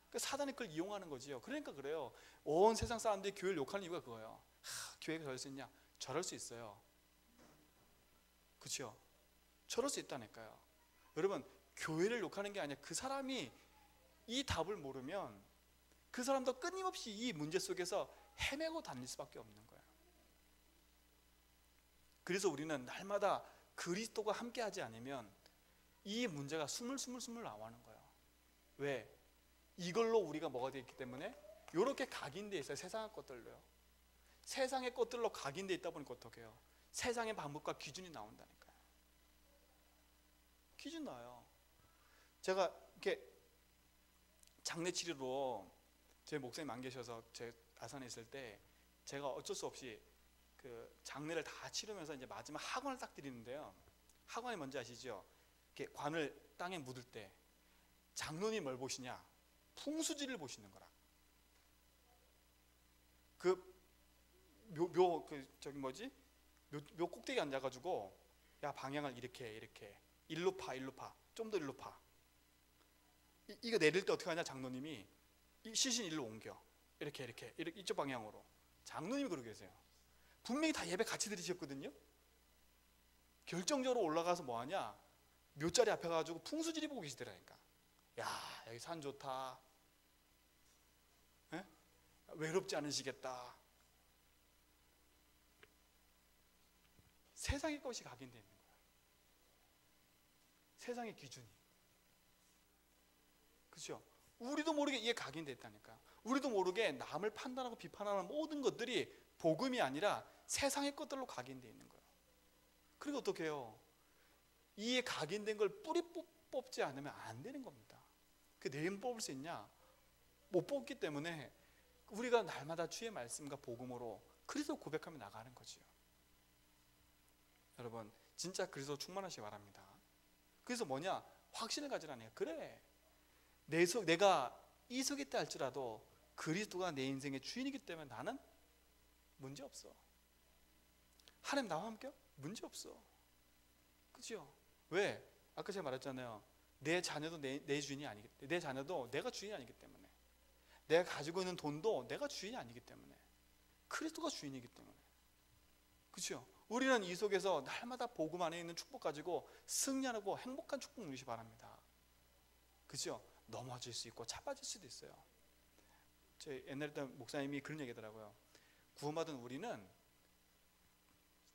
그러니까 사단이 그걸 이용하는 거지요. 그러니까 그래요. 온 세상 사람들이 교회를 욕하는 이유가 그거예요. 교회가 저럴 수 있냐? 저럴 수 있어요. 그렇죠? 저럴 수 있다니까요. 여러분, 교회를 욕하는 게 아니라 그 사람이 이 답을 모르면 그 사람도 끊임없이 이 문제 속에서 헤매고 다닐 수밖에 없는 거예요. 그래서 우리는 날마다 그리스도가 함께하지 않으면 이 문제가 스물스물 나오는 거예요. 왜? 이걸로 우리가 뭐가 되어 있기 때문에 이렇게 각인되어 있어요. 세상의 것들로요. 세상의 것들로 각인되어 있다 보니까 어떻게 해요? 세상의 방법과 기준이 나온다니까요. 기준 나와요. 제가 이렇게 장례 치료로 제 목사님 안 계셔서 제 아산에 있을 때 제가 어쩔 수 없이 그 장례를 다 치르면서 이제 마지막 하관을 딱 드리는데요. 하관이 뭔지 아시죠? 이렇게 관을 땅에 묻을 때 장로님 뭘 보시냐? 풍수지를 보시는 거라. 묘 꼭대기 앉아가지고 야, 방향을 이렇게 일로 파, 좀 더 일로 파. 이거 내릴 때 어떻게 하냐? 장로님이 이 시신 일로 옮겨. 이렇게 이쪽 방향으로. 장로님이 그러고 계세요. 분명히 다 예배 같이 드리셨거든요. 결정적으로 올라가서 뭐 하냐? 묘자리 앞에 가가지고 풍수지리 보고 계시더라니까. 야, 여기 산 좋다. 에? 외롭지 않으시겠다. 세상의 것이 각인되어 있는 거야. 세상의 기준이. 그렇죠? 우리도 모르게 이게 각인되어 있다니까. 우리도 모르게 남을 판단하고 비판하는 모든 것들이 복음이 아니라 세상의 것들로 각인되어 있는 거예요. 그리고 어떻게 해요? 이에 각인된 걸 뿌리 뽑지 않으면 안 되는 겁니다. 그 내일 뽑을 수 있냐? 못 뽑기 때문에 우리가 날마다 주의 말씀과 복음으로 그리스도 고백하며 나가는 거지요. 여러분 진짜 그리스도 충만하시기 바랍니다. 그래서 뭐냐? 확신을 가지라네요. 그래, 내가 이석이 때 할지라도 그리스도가 내 인생의 주인이기 때문에 나는 문제 없어. 하나님 나와 함께 문제 없어. 그죠? 왜? 아까 제가 말했잖아요. 내 자녀도 내 주인이 아니기 때문에, 내 자녀도 내가 주인이 아니기 때문에, 내가 가지고 있는 돈도 내가 주인이 아니기 때문에, 그리스도가 주인이기 때문에. 그죠? 우리는 이 속에서 날마다 복음 안에 있는 축복 가지고 승리하고 행복한 축복 누리시 바랍니다. 그죠? 넘어질 수 있고 차빠질 수도 있어요. 제 옛날에 있던 목사님이 그런 얘기하더라고요. 구원받은 우리는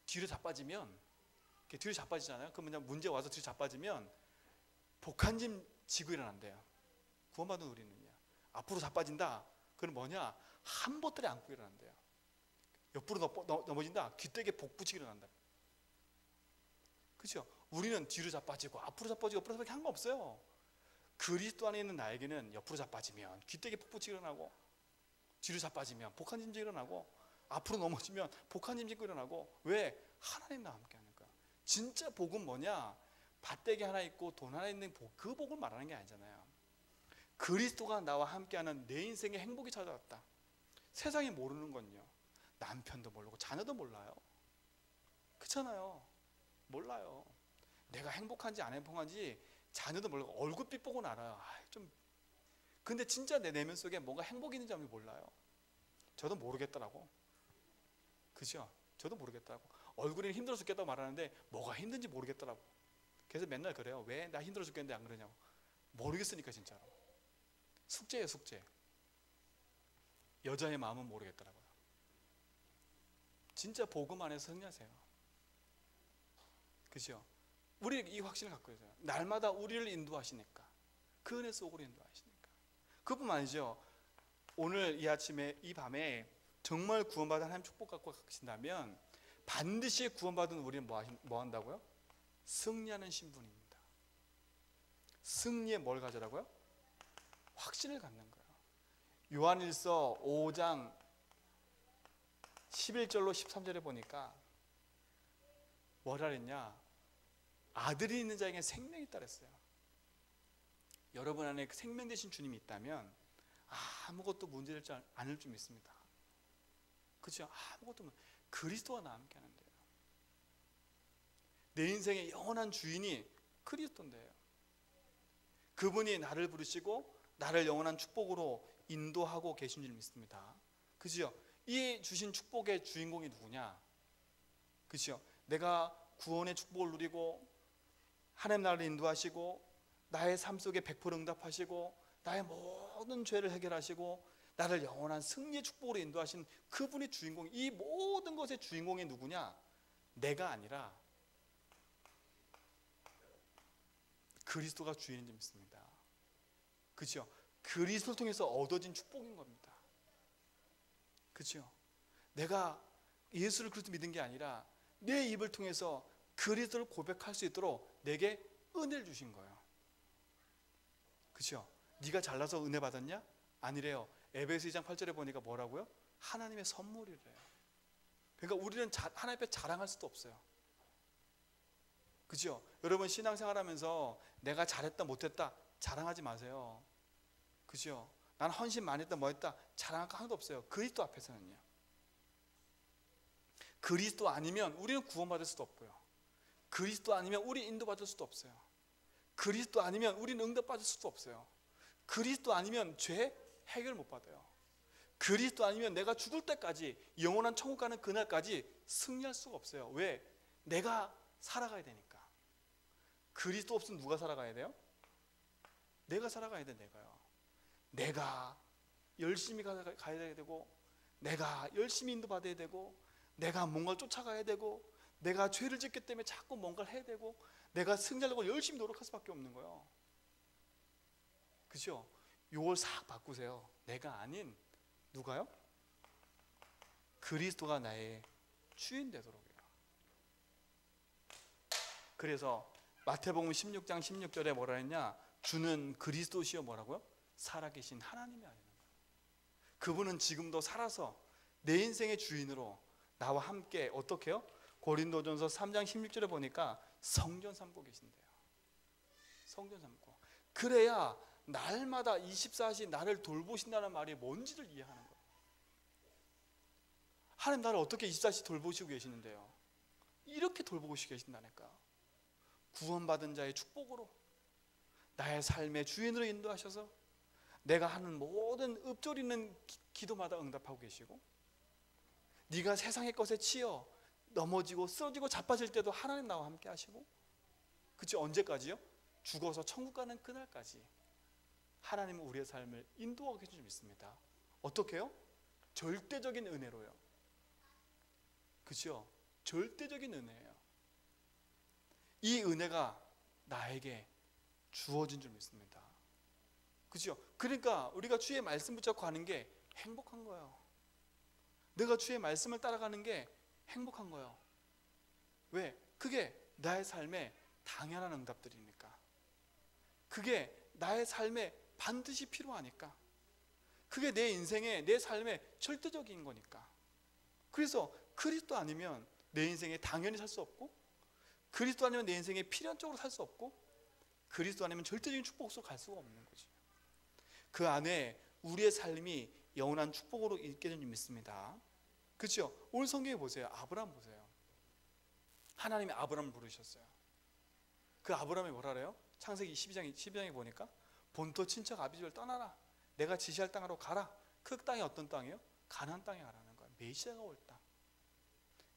뒤로 자빠지면, 뒤로 자빠지잖아요. 그러면 문제 와서 뒤로 자빠지면 복한짐 지고 일어난대요. 구원받은 우리는요. 앞으로 자빠진다. 그건 뭐냐? 한 보따리 안고 일어난대요. 옆으로 넘어진다. 귀때기에 복 붙이고 일어난다. 그렇죠? 우리는 뒤로 자빠지고 앞으로 자빠지고 옆으로 자빠지고 한 거 없어요. 그리스도 안에 있는 나에게는 옆으로 자빠지면 귀때기에 복 붙이고 일어나고, 뒤로 자빠지면 복한짐 지고 일어나고, 앞으로 넘어지면 복한짐 지고 일어나고. 왜? 하나님 나와 함께 하는 거야. 진짜 복은 뭐냐? 밭대기 하나 있고 돈 하나 있는 복, 그 복을 말하는 게 아니잖아요. 그리스도가 나와 함께하는 내 인생의 행복이 찾아왔다. 세상이 모르는 건요, 남편도 모르고 자녀도 몰라요. 그렇잖아요. 몰라요. 내가 행복한지 안 행복한지 자녀도 모르고 얼굴빛 보고는 알아요. 근데 진짜 내 내면 속에 뭔가 행복이 있는지 몰라요. 저도 모르겠더라고. 그죠? 저도 모르겠더라고. 얼굴이 힘들어 죽겠다고 말하는데 뭐가 힘든지 모르겠더라고. 그래서 맨날 그래요. 왜 나 힘들어 죽겠는데 안 그러냐고. 모르겠으니까. 진짜로 숙제예요, 숙제. 여자의 마음은 모르겠더라고요. 진짜 복음 안에서 승리하세요. 그죠? 우리 이 확신을 갖고 있어요. 날마다 우리를 인도하시니까, 그 은혜 속으로 인도하시니까. 그뿐만 아니죠. 오늘 이 아침에, 이 밤에 정말 구원받은 하나님 축복 갖고 가신다면 반드시 구원받은 우리는 뭐 한다고요? 승리하는 신분입니다. 승리에 뭘 가져라고요? 확신을 갖는 거예요. 요한일서 5장 11절로 13절에 보니까 뭐라 그랬냐? 아들이 있는 자에게 생명이 있다 그랬어요. 여러분 안에 그 생명 되신 주님이 있다면 아무것도 문제되지 않을 줄 믿습니다. 그렇죠? 아무것도. 그리스도와 나와 함께 하는데요. 내 인생의 영원한 주인이 그리스도인데요. 그분이 나를 부르시고 나를 영원한 축복으로 인도하고 계신 줄 믿습니다. 그죠? 이 주신 축복의 주인공이 누구냐? 그죠? 내가 구원의 축복을 누리고 하나님 나를 인도하시고 나의 삶 속에 100% 응답하시고 나의 모든 죄를 해결하시고 나를 영원한 승리의 축복으로 인도하신 그분이 주인공. 이 모든 것의 주인공이 누구냐? 내가 아니라 그리스도가 주인인 줄 믿습니다. 그죠? 그리스도를 통해서 얻어진 축복인 겁니다. 그죠? 내가 예수를 그리스도 믿은 게 아니라 내 입을 통해서 그리스도를 고백할 수 있도록 내게 은혜를 주신 거예요. 그죠? 네가 잘나서 은혜 받았냐? 아니래요. 에베소 2장 8절에 보니까 뭐라고요? 하나님의 선물이래요. 그러니까 우리는 하나님 앞에 자랑할 수도 없어요. 그죠? 여러분 신앙생활하면서 내가 잘했다 못했다 자랑하지 마세요. 그죠? 난 헌신 많이 했다 뭐 했다 자랑할 거 하나도 없어요. 그리스도 앞에서는요. 그리스도 아니면 우리는 구원받을 수도 없고요. 그리스도 아니면 우리 인도받을 수도 없어요. 그리스도 아니면 우리는 응답받을 수도 없어요. 그리스도 아니면 죄 해결 못 받아요. 그리스도 아니면 내가 죽을 때까지 영원한 천국 가는 그날까지 승리할 수가 없어요. 왜? 내가 살아가야 되니까. 그리스도 없으면 누가 살아가야 돼요? 내가 살아가야 돼. 내가 열심히 가야 되고, 내가 열심히 인도받아야 되고, 내가 뭔가를 쫓아가야 되고, 내가 죄를 짓기 때문에 자꾸 뭔가를 해야 되고, 내가 승리하려고 열심히 노력할 수밖에 없는 거예요. 그죠? 요걸 싹 바꾸세요. 내가 아닌 누가요? 그리스도가 나의 주인 되도록이요. 그래서 마태복음 16장 16절에 뭐라 했냐? 주는 그리스도시요 뭐라고요? 살아계신 하나님이 아니는 거예요. 그분은 지금도 살아서 내 인생의 주인으로 나와 함께 어떻게 해요? 고린도전서 3장 16절에 보니까 성전 삼고 계신대요. 성전 삼고. 그래야 날마다 24시 나를 돌보신다는 말이 뭔지를 이해하는 거예요. 하나님 나를 어떻게 24시 돌보시고 계시는데요? 이렇게 돌보고 계신다니까. 구원받은 자의 축복으로 나의 삶의 주인으로 인도하셔서 내가 하는 모든 읊조리는 기도마다 응답하고 계시고, 네가 세상의 것에 치여 넘어지고 쓰러지고 자빠질 때도 하나님 나와 함께 하시고, 그치? 언제까지요? 죽어서 천국 가는 그날까지 하나님은 우리의 삶을 인도하고 계신 줄 믿습니다. 어떻게 해요? 절대적인 은혜로요. 그죠? 절대적인 은혜예요. 이 은혜가 나에게 주어진 줄 믿습니다. 그죠? 그러니까 우리가 주의 말씀 붙잡고 가는 게 행복한 거예요. 내가 주의 말씀을 따라가는 게 행복한 거예요. 왜? 그게 나의 삶에 당연한 응답들이니까. 그게 나의 삶에 반드시 필요하니까. 그게 내 인생에, 내 삶에 절대적인 거니까. 그래서 그리스도 아니면 내 인생에 당연히 살 수 없고, 그리스도 아니면 내 인생에 필연적으로 살 수 없고, 그리스도 아니면 절대적인 축복 속으로 갈 수가 없는 거지. 그 안에 우리의 삶이 영원한 축복으로 있게 된 줄 믿습니다. 그렇죠? 오늘 성경에 보세요. 아브라함 보세요. 하나님이 아브라함을 부르셨어요. 그 아브라함이 뭐라 그래요? 창세기 12장에 보니까 본토 친척 아비집을 떠나라. 내가 지시할 땅으로 가라. 그 땅이 어떤 땅이에요? 가나안 땅에 가라는 거예요. 메시아가 올 땅.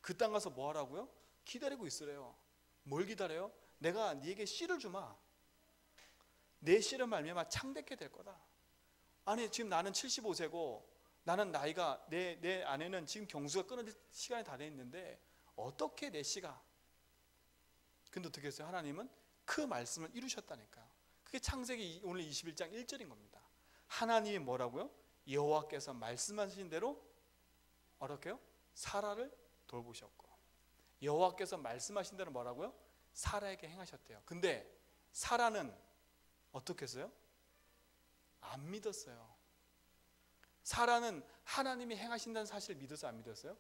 그 땅 가서 뭐 하라고요? 기다리고 있으래요. 뭘 기다려요? 내가 네게 씨를 주마. 내 씨를 말미암아 창대케 될 거다. 아니 지금 나는 75세고 나는 나이가 내 아내는 지금 경수가 끊어질 시간이 다 돼 있는데 어떻게 내 씨가? 근데 어떻게 했어요? 하나님은 그 말씀을 이루셨다니까요. 그게 창세기 오늘 21장 1절인 겁니다. 하나님이 뭐라고요? 여호와께서 말씀하신 대로 어떻게요? 사라를 돌보셨고, 여호와께서 말씀하신 대로 뭐라고요? 사라에게 행하셨대요. 근데 사라는 어떻게 했어요? 안 믿었어요. 사라는 하나님이 행하신다는 사실을 믿어서 안 믿었어요?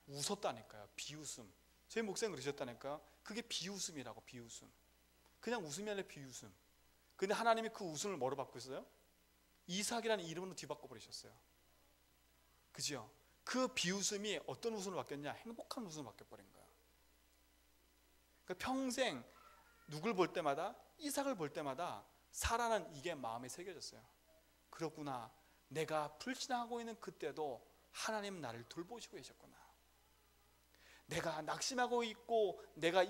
웃었다니까요. 비웃음. 제 목사님 그러셨다니까요. 그게 비웃음이라고. 비웃음. 그냥 웃음이 아니라 비웃음. 근데 하나님이 그 웃음을 뭐로 바꾸셨어요? 이삭이라는 이름으로 뒤바꿔 버리셨어요. 그죠? 그 비웃음이 어떤 웃음으로 바뀌었냐? 행복한 웃음으로 바뀌어버린 거야. 그러니까 평생 누굴 볼 때마다, 이삭을 볼 때마다 사라는 이게 마음에 새겨졌어요. 그렇구나. 내가 불신하고 있는 그때도 하나님 나를 돌보시고 계셨구나. 내가 낙심하고 있고 내가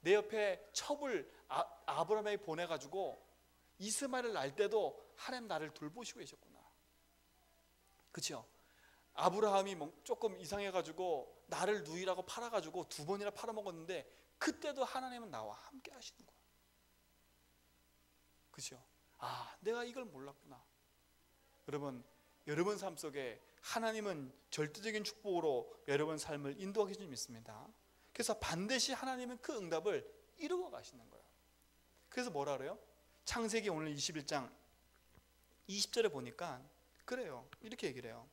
내 옆에 첩을 아브라함에게 보내가지고 이스마엘을 낳을 때도 하나님 나를 돌보시고 계셨구나. 그렇죠? 아브라함이 조금 이상해가지고 나를 누이라고 팔아가지고 2번이나 팔아먹었는데 그때도 하나님은 나와 함께 하시는 거야. 그렇죠? 아, 내가 이걸 몰랐구나. 여러분 삶 속에 하나님은 절대적인 축복으로 여러분 삶을 인도하고 계신 줄 믿습니다. 그래서 반드시 하나님은 그 응답을 이루어 가시는 거예요. 그래서 뭐라 그래요? 창세기 오늘 21장 20절에 보니까 그래요. 이렇게 얘기를 해요.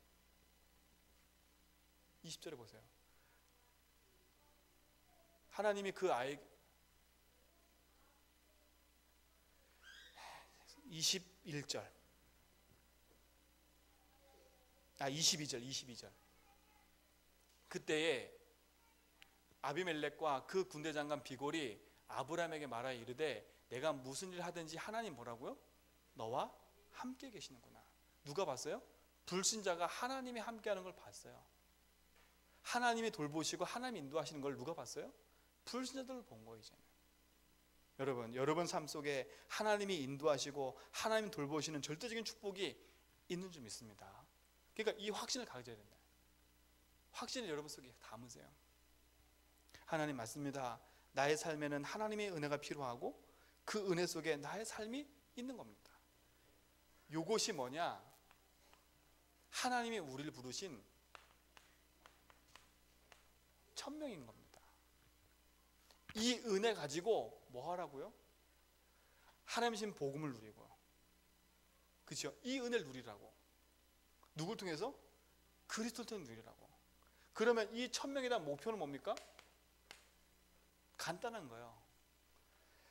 20절에 보세요. 하나님이 그 아이 22절. 그때에 아비멜렉과 그 군대 장관 비골이 아브라함에게 말하여 이르되 내가 무슨 일을 하든지 하나님 뭐라고요? 너와 함께 계시는구나. 누가 봤어요? 불신자가 하나님이 함께하는 걸 봤어요. 하나님이 돌보시고 하나님이 인도하시는 걸 누가 봤어요? 불신자들을 본 거예요. 이제는 여러분 삶 속에 하나님이 인도하시고 하나님이 돌보시는 절대적인 축복이 있는 줄 믿습니다. 그러니까 이 확신을 가져야 된다. 확신을 여러분 속에 담으세요. 하나님 맞습니다. 나의 삶에는 하나님의 은혜가 필요하고 그 은혜 속에 나의 삶이 있는 겁니다. 이것이 뭐냐? 하나님이 우리를 부르신 천명인 겁니다. 이 은혜 가지고 뭐 하라고요? 하나님 신 복음을 누리고요. 그렇죠? 이 은혜를 누리라고. 누굴 통해서? 그리스도를 통해 누리라고. 그러면 이 천명에 대한 목표는 뭡니까? 간단한 거예요.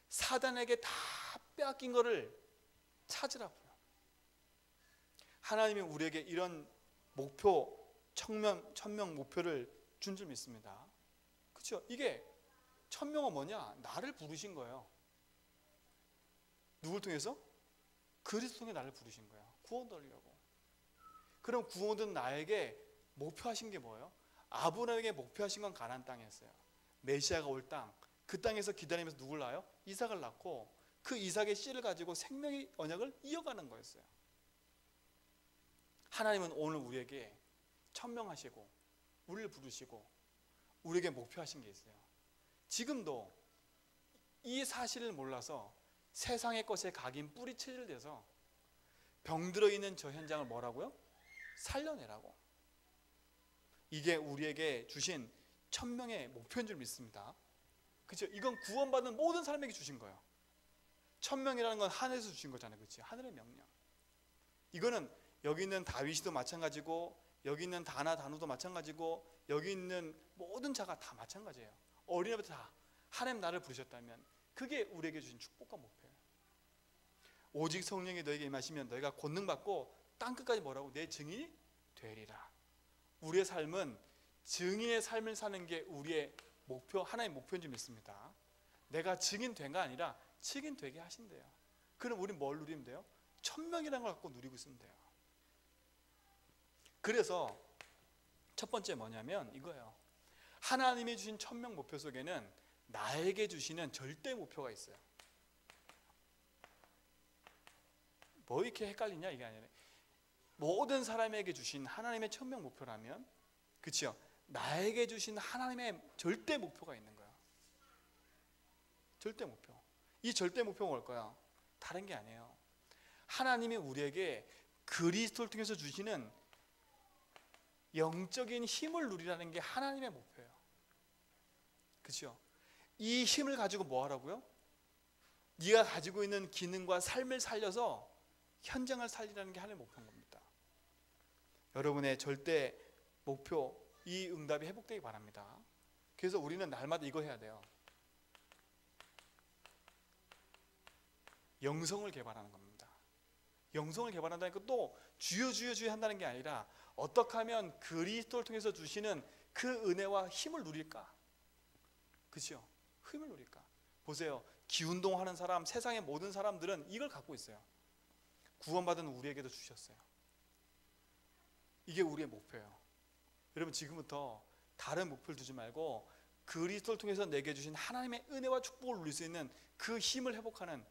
사단에게 다 빼앗긴 거를 찾으라고요. 하나님이 우리에게 이런 목표, 천명 목표를 준 줄 믿습니다. 그렇죠? 이게 천명은 뭐냐? 나를 부르신 거예요. 누굴 통해서? 그리스도 통해 나를 부르신 거예요. 구원 돌리려고. 그럼 구원은 나에게 목표하신 게 뭐예요? 아브라함에게 목표하신 건 가나안 땅이었어요. 메시아가 올 땅. 그 땅에서 기다리면서 누굴 낳아요? 이삭을 낳고 그 이삭의 씨를 가지고 생명의 언약을 이어가는 거였어요. 하나님은 오늘 우리에게 천명하시고 우리를 부르시고 우리에게 목표하신 게 있어요. 지금도 이 사실을 몰라서 세상의 것에 각인 뿌리채를 대서 병들어 있는 저 현장을 뭐라고요? 살려내라고. 이게 우리에게 주신 천명의 목표인 줄 믿습니다. 그렇죠? 이건 구원받은 모든 사람에게 주신 거예요. 천명이라는 건 하늘에서 주신 거잖아요. 그렇죠? 하늘의 명령. 이거는 여기 있는 다윗이도 마찬가지고 여기 있는 다누도 마찬가지고 여기 있는 모든 자가 다 마찬가지예요. 어린애부터 다 하나님 나를 부르셨다면 그게 우리에게 주신 축복과 목표예요. 오직 성령이 너에게 임하시면 너희가 권능받고 땅끝까지 뭐라고? 내 증인이 되리라. 우리의 삶은 증인의 삶을 사는 게 우리의 목표, 하나의 목표인 줄 믿습니다. 내가 증인 된 거 아니라 증인 되게 하신대요. 그럼 우리는 뭘 누리면 돼요? 천명이라는 걸 갖고 누리고 있으면 돼요. 그래서 첫 번째 뭐냐면 이거예요. 하나님이 주신 천명 목표 속에는 나에게 주시는 절대 목표가 있어요. 뭐 이렇게 헷갈리냐 이게 아니라 모든 사람에게 주신 하나님의 천명 목표라면 그렇죠? 나에게 주신 하나님의 절대 목표가 있는 거야. 절대 목표. 이 절대 목표가 뭘까요? 다른 게 아니에요. 하나님이 우리에게 그리스도를 통해서 주시는 영적인 힘을 누리라는 게 하나님의 목표예요. 그렇죠? 이 힘을 가지고 뭐 하라고요? 네가 가지고 있는 기능과 삶을 살려서 현장을 살리라는 게 하나님의 목표인 겁니다. 여러분의 절대 목표, 이 응답이 회복되기 바랍니다. 그래서 우리는 날마다 이거 해야 돼요. 영성을 개발하는 겁니다. 영성을 개발한다니까 또 주여 한다는 게 아니라 어떻게 하면 그리스도를 통해서 주시는 그 은혜와 힘을 누릴까? 그렇죠? 힘을 누릴까? 보세요. 기운동하는 사람, 세상의 모든 사람들은 이걸 갖고 있어요. 구원받은 우리에게도 주셨어요. 이게 우리의 목표예요. 여러분 지금부터 다른 목표를 두지 말고 그리스도를 통해서 내게 주신 하나님의 은혜와 축복을 누릴 수 있는 그 힘을 회복하는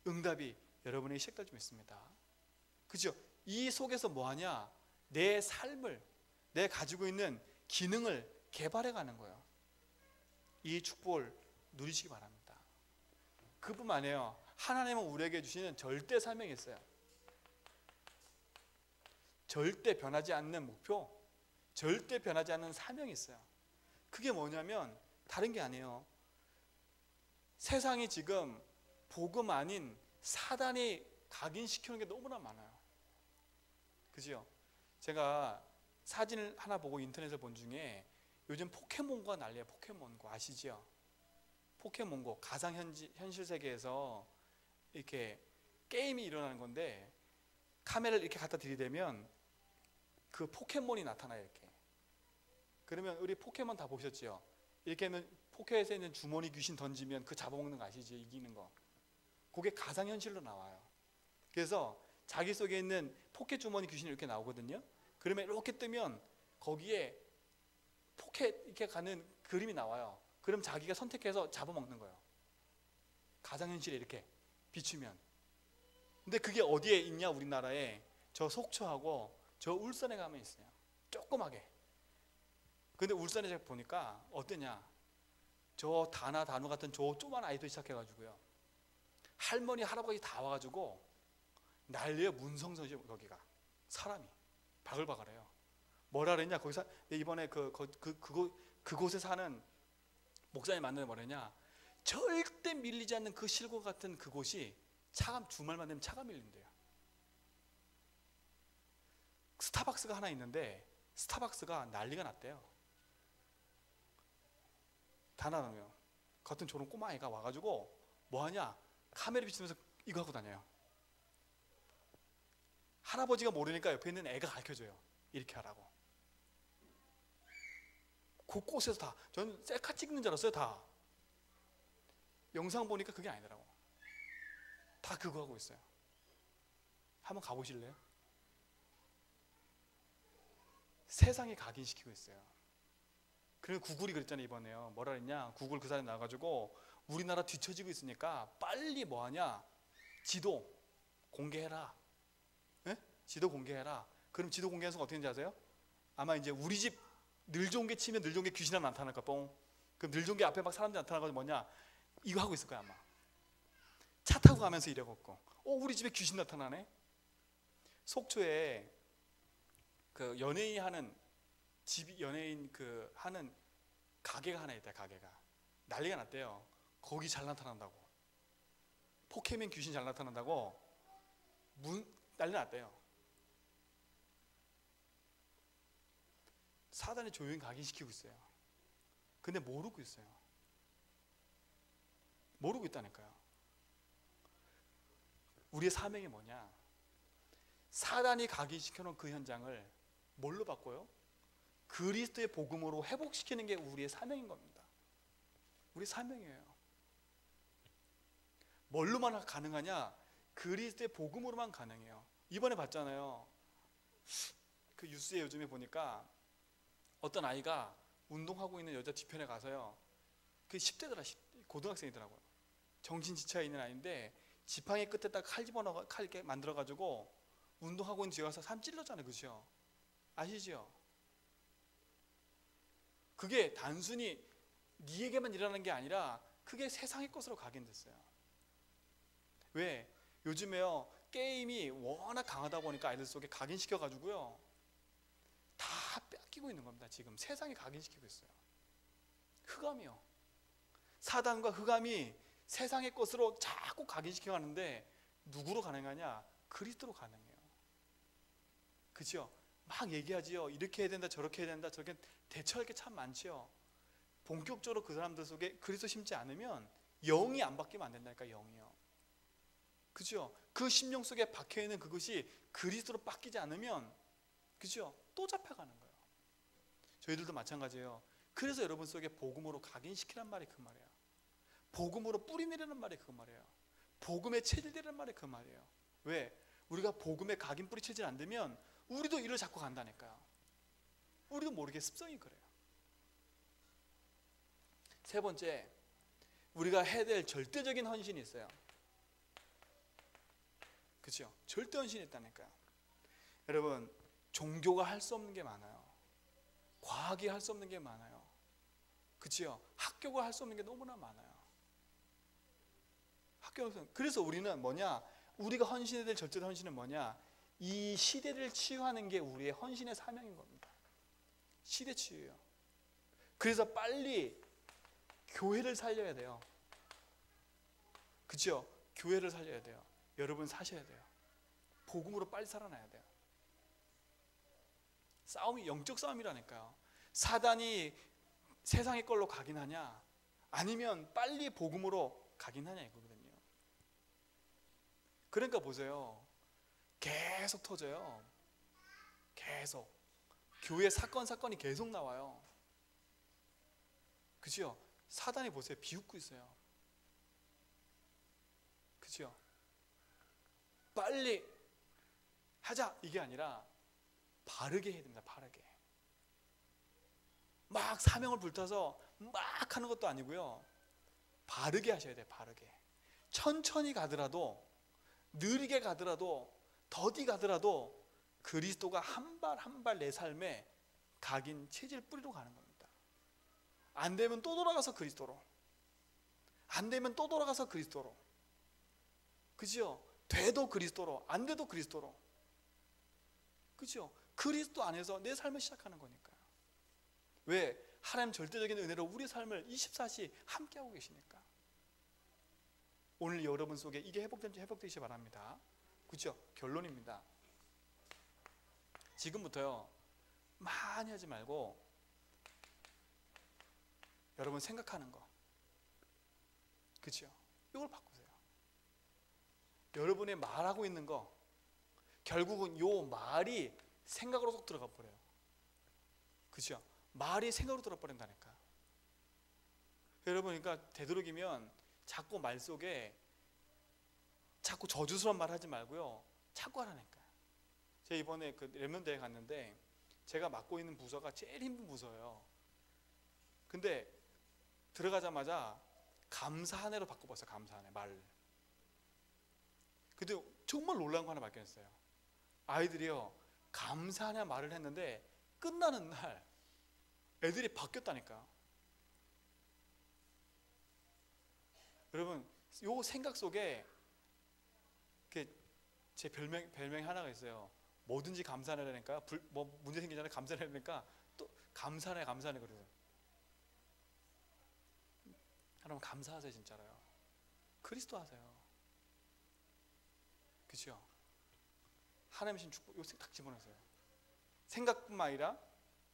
응답이 여러분에게 시작될 줄 믿습니다. 그렇죠? 이 속에서 뭐하냐? 내 삶을, 내 가지고 있는 기능을 개발해가는 거예요. 이 축복을 누리시기 바랍니다. 그뿐만 아니에요. 하나님은 우리에게 주시는 절대 사명이 있어요. 절대 변하지 않는 목표, 절대 변하지 않는 사명이 있어요. 그게 뭐냐면 다른 게 아니에요. 세상이 지금 복음 아닌 사단이 각인시키는 게 너무나 많아요. 그죠? 제가 사진을 하나 보고 인터넷을 본 중에 요즘 포켓몬고가 난리예요. 포켓몬고 아시죠? 포켓몬고 가상현실 세계에서 이렇게 게임이 일어나는 건데 카메라를 이렇게 갖다 들이대면 그 포켓몬이 나타나요. 이렇게. 그러면 우리 포켓몬 다 보셨죠? 이렇게 하면 포켓에 있는 주머니 귀신 던지면 그 잡아먹는 거 아시죠? 이기는 거. 그게 가상현실로 나와요. 그래서 자기 속에 있는 포켓 주머니 귀신이 이렇게 나오거든요. 그러면 이렇게 뜨면 거기에 포켓 이렇게 가는 그림이 나와요. 그럼 자기가 선택해서 잡아먹는 거예요. 가상현실에 이렇게 비추면. 근데 그게 어디에 있냐? 우리나라에 저 속초하고 저 울산에 가면 있어요. 조그맣게. 근데 울산에 제가 보니까 어떠냐? 저 다누 같은 저 조그만 아이도 시작해가지고요. 할머니 할아버지 다 와가지고 난리에 문성성이 거기가 사람이 바글바글해요. 뭐라 그랬냐? 거기서 이번에 그거 그곳에 사는 목사님 만나면 뭐냐냐, 절대 밀리지 않는 그 실고 같은 그곳이 차가 주말만 되면 차가 밀린대요. 스타벅스가 하나 있는데 스타벅스가 난리가 났대요. 다나나요. 같은 저런 꼬마애가 와가지고 뭐하냐, 카메라 비치면서 이거 하고 다녀요. 할아버지가 모르니까 옆에 있는 애가 가르쳐줘요. 이렇게 하라고. 곳곳에서 다, 저는 셀카 찍는 줄 알았어요. 다 영상 보니까 그게 아니더라고. 다 그거 하고 있어요. 한번 가보실래요? 세상에 각인시키고 있어요. 그래서 구글이 그랬잖아요. 이번에요. 뭐라 그랬냐, 구글 그 사람이 나와가지고 우리나라 뒤처지고 있으니까 빨리 뭐하냐, 지도 공개해라. 네? 지도 공개해라. 그럼 지도 공개해서 어떻게 되는지 아세요? 아마 이제 우리 집 늘 좋은 게 치면 늘 좋은 게 귀신 하나 나타날까 뽕. 그럼 늘 좋은 게 앞에 막 사람들이 나타나가지고 뭐냐, 이거 하고 있을 거야 아마. 차 타고 가면서 이래갖고 우리 집에 귀신 나타나네. 속초에 그 연예인 하는 집, 연예인 그 하는 가게가 하나 있다. 가게가 난리가 났대요. 거기 잘 나타난다고, 포켓몬 귀신 잘 나타난다고 난리 났대요. 사단이 조용히 각인시키고 있어요. 근데 모르고 있어요. 모르고 있다니까요. 우리의 사명이 뭐냐, 사단이 각인시켜놓은 그 현장을 뭘로 바꿔요? 그리스도의 복음으로 회복시키는 게 우리의 사명인 겁니다. 우리 사명이에요. 뭘로만 가능하냐? 그리스도의 복음으로만 가능해요. 이번에 봤잖아요. 그 뉴스에 요즘에 보니까 어떤 아이가 운동하고 있는 여자 뒤편에 가서요, 그 10대더라, 고등학생이더라고요. 정신지체가 있는 아이인데 지팡이 끝에다 칼 집어넣어, 칼 이렇게 만들어가지고 운동하고 있는 뒤에 가서 사람 찔렀잖아요. 그죠? 아시죠? 그게 단순히 니에게만 일어나는 게 아니라 그게 세상의 것으로 각인됐어요. 왜? 요즘에요, 게임이 워낙 강하다 보니까 아이들 속에 각인시켜가지고요 다 뺏기고 있는 겁니다. 지금 세상에 각인시키고 있어요. 흑암이요. 사단과 흑암이 세상의 것으로 자꾸 각인시켜 가는데 누구로 가능하냐? 그리스도로 가능해요. 그죠? 막 얘기하지요. 이렇게 해야 된다, 저렇게 해야 된다, 저렇게 대처할 게 참 많지요. 본격적으로 그 사람들 속에 그리스도 심지 않으면 영이 안 바뀌면 안 된다니까. 영이요. 그죠? 그 심령 속에 박혀있는 그것이 그리스도로 바뀌지 않으면, 그죠? 또 잡혀가는 거예요. 저희들도 마찬가지예요. 그래서 여러분 속에 복음으로 각인시키란 말이 그 말이에요. 복음으로 뿌리내리는 말이 그 말이에요. 복음에 체질되는 말이 그 말이에요. 왜? 우리가 복음에 각인 뿌리 체질 안 되면 우리도 일을 잡고 간다니까요. 우리도 모르게 습성이 그래요. 세 번째, 우리가 해야 될 절대적인 헌신이 있어요. 그렇죠? 절대 헌신이 있다니까요. 여러분, 종교가 할 수 없는 게 많아요. 과학이 할 수 없는 게 많아요. 그렇죠? 학교가 할 수 없는 게 너무나 많아요. 학교에서. 그래서 우리는 뭐냐? 우리가 헌신해야 될 절대 헌신은 뭐냐? 이 시대를 치유하는 게 우리의 헌신의 사명인 겁니다. 시대 치유예요. 그래서 빨리 교회를 살려야 돼요. 그렇죠? 교회를 살려야 돼요. 여러분 사셔야 돼요. 복음으로 빨리 살아나야 돼요. 싸움이 영적 싸움이라니까요. 사단이 세상의 걸로 각인하냐, 아니면 빨리 복음으로 각인하냐 이거거든요. 그러니까 보세요. 계속 터져요. 계속. 교회 사건이 계속 나와요. 그죠? 사단이 보세요. 비웃고 있어요. 그죠? 빨리 하자 이게 아니라 바르게 해야 됩니다. 바르게. 막 사명을 불타서 막 하는 것도 아니고요. 바르게 하셔야 돼요. 바르게. 천천히 가더라도, 느리게 가더라도, 더디 가더라도 그리스도가 한 발 한 발 내 삶에 각인 체질 뿌리로 가는 겁니다. 안 되면 또 돌아가서 그리스도로, 안 되면 또 돌아가서 그리스도로, 그죠? 돼도 그리스도로, 안 돼도 그리스도로, 그죠? 그리스도 안에서 내 삶을 시작하는 거니까요. 왜? 하나님 절대적인 은혜로 우리 삶을 24시 함께하고 계시니까 오늘 여러분 속에 이게 회복되시기 바랍니다. 그렇죠? 결론입니다. 지금부터요 많이 하지 말고 여러분 생각하는 거, 그렇죠? 이걸 바꾸세요. 여러분의 말하고 있는 거 결국은 요 말이 생각으로 쏙 들어가 버려요. 그렇죠? 말이 생각으로 들어가 버린다니까. 여러분, 그러니까 되도록이면 자꾸 말 속에 자꾸 저주스러운 말 하지 말고요, 자꾸 하라니까요. 제가 이번에 그 랩런대에 갔는데 제가 맡고 있는 부서가 제일 힘든 부서예요. 근데 들어가자마자 감사 한 해로 바꿔봤어요. 감사 한 해 말을. 근데 정말 놀라운 거 하나 발견했어요. 아이들이요 감사 한 해 말을 했는데 끝나는 날 애들이 바뀌었다니까. 여러분, 요 생각 속에 제 별명이 하나가 있어요. 뭐든지 감사하라니까, 뭐 문제 생기잖아요. 감사하라니까 또 감사하네 그러죠. 여러분 감사하세요. 진짜로요. 그리스도 하세요. 그렇죠? 하나님 신 축복 요새 딱 집어넣으세요. 생각뿐만 아니라,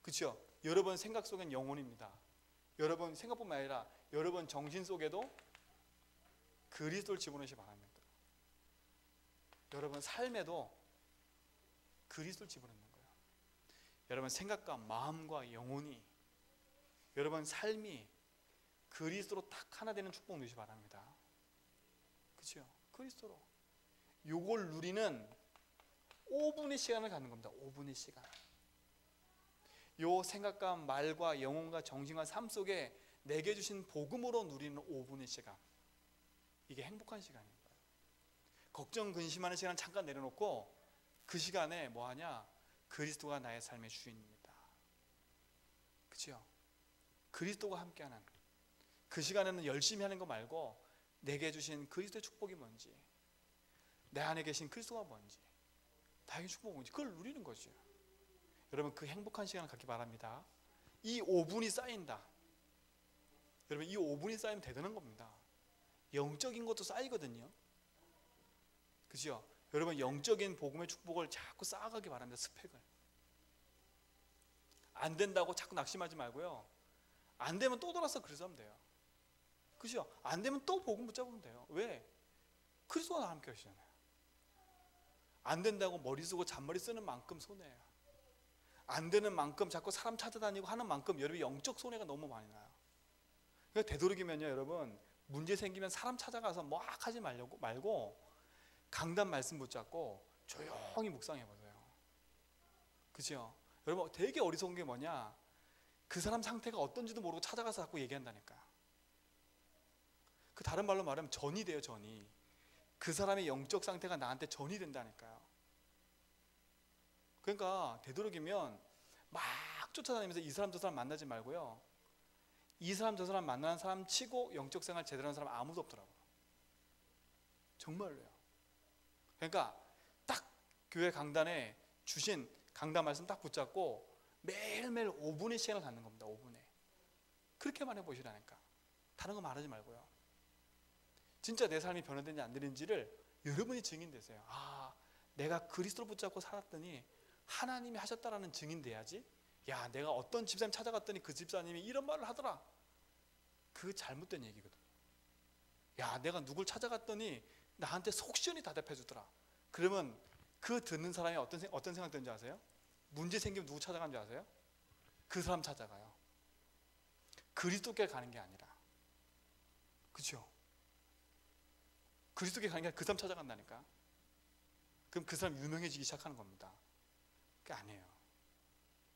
그렇죠? 여러분 생각 속엔 영혼입니다. 여러분 생각뿐만 아니라 여러분 정신 속에도 그리스도를 집어넣으시기 바랍니다. 여러분 삶에도 그리스도를 집어넣는 거예요. 여러분 생각과 마음과 영혼이, 여러분 삶이 그리스도로 딱 하나 되는 축복 누리시기 바랍니다. 그렇죠? 그리스도로 요걸 누리는 5분의 시간을 갖는 겁니다. 5분의 시간. 요 생각과 말과 영혼과 정신과 삶 속에 내게 주신 복음으로 누리는 5분의 시간, 이게 행복한 시간입니다. 걱정 근심하는 시간 잠깐 내려놓고 그 시간에 뭐 하냐? 그리스도가 나의 삶의 주인입니다. 그렇죠? 그리스도가 함께하는 그 시간에는 열심히 하는 거 말고 내게 주신 그리스도의 축복이 뭔지, 내 안에 계신 그리스도가 뭔지, 나에게 축복이 뭔지 그걸 누리는 거죠. 여러분 그 행복한 시간을 갖기 바랍니다. 이 5분이 쌓인다. 여러분 이 5분이 쌓이면 대단한 겁니다. 영적인 것도 쌓이거든요. 그죠? 여러분 영적인 복음의 축복을 자꾸 쌓아가기 바랍니다. 스펙을. 안 된다고 자꾸 낙심하지 말고요, 안 되면 또 돌아서 그래서 하면 돼요. 그죠? 안 되면 또 복음 붙잡으면 돼요. 왜? 그리스도가 나와 함께 하시잖아요. 안 된다고 머리 쓰고 잔머리 쓰는 만큼 손해예요. 안 되는 만큼 자꾸 사람 찾아다니고 하는 만큼 여러분 영적 손해가 너무 많이 나요. 그러니까 되도록이면요 여러분, 문제 생기면 사람 찾아가서 뭐 하지 말고 강단 말씀 붙잡고 조용히 묵상해 보세요. 그죠? 여러분 되게 어리석은 게 뭐냐, 그 사람 상태가 어떤지도 모르고 찾아가서 자꾸 얘기한다니까. 그 다른 말로 말하면 전이 돼요. 전이. 그 사람의 영적 상태가 나한테 전이 된다니까요. 그러니까 되도록이면 막 쫓아다니면서 이 사람 저 사람 만나지 말고요, 이 사람 저 사람 만나는 사람 치고 영적 생활 제대로 하는 사람 아무도 없더라고요. 정말로요. 그러니까 딱 교회 강단에 주신 강단 말씀 딱 붙잡고 매일매일 5분의 시간을 갖는 겁니다. 5분에. 그렇게만 해보시라니까. 다른 거 말하지 말고요. 진짜 내 삶이 변화되는지 안 되는지를 여러분이 증인되세요. 아, 내가 그리스도를 붙잡고 살았더니 하나님이 하셨다라는 증인 돼야지. 야, 내가 어떤 집사님 찾아갔더니 그 집사님이 이런 말을 하더라. 그거 잘못된 얘기거든. 야, 내가 누굴 찾아갔더니 나한테 속 시원히 대답해 주더라. 그러면 그 듣는 사람이 어떤 생각 드는지 아세요? 문제 생기면 누구 찾아가는 줄 아세요? 그 사람 찾아가요. 그리스도께 가는 게 아니라. 그렇죠? 그리스도께 가는 게 아니라 그 사람 찾아간다니까. 그럼 그 사람 유명해지기 시작하는 겁니다. 그게 아니에요.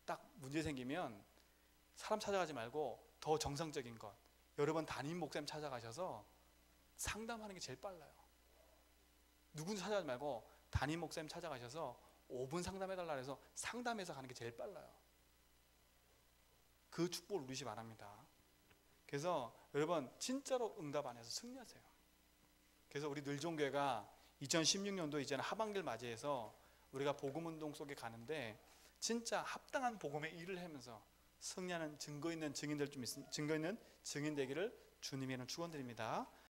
딱 문제 생기면 사람 찾아가지 말고 더 정상적인 것, 여러분 담임 목사님 찾아가셔서 상담하는 게 제일 빨라요. 누군지 찾아가지 말고 담임 목사님 찾아가셔서 5분 상담해달라 해서 상담해서 가는 게 제일 빨라요. 그 축복을 누리시기 바랍니다. 그래서 여러분 진짜로 응답 안에서 승리하세요. 그래서 우리 늘종교회가 2016년도 이제는 하반기를 맞이해서 우리가 복음운동 속에 가는데 진짜 합당한 복음의 일을 하면서 승리하는 증거 있는 증인들 증거 있는 증인 되기를 주님의 이름으로 축원드립니다.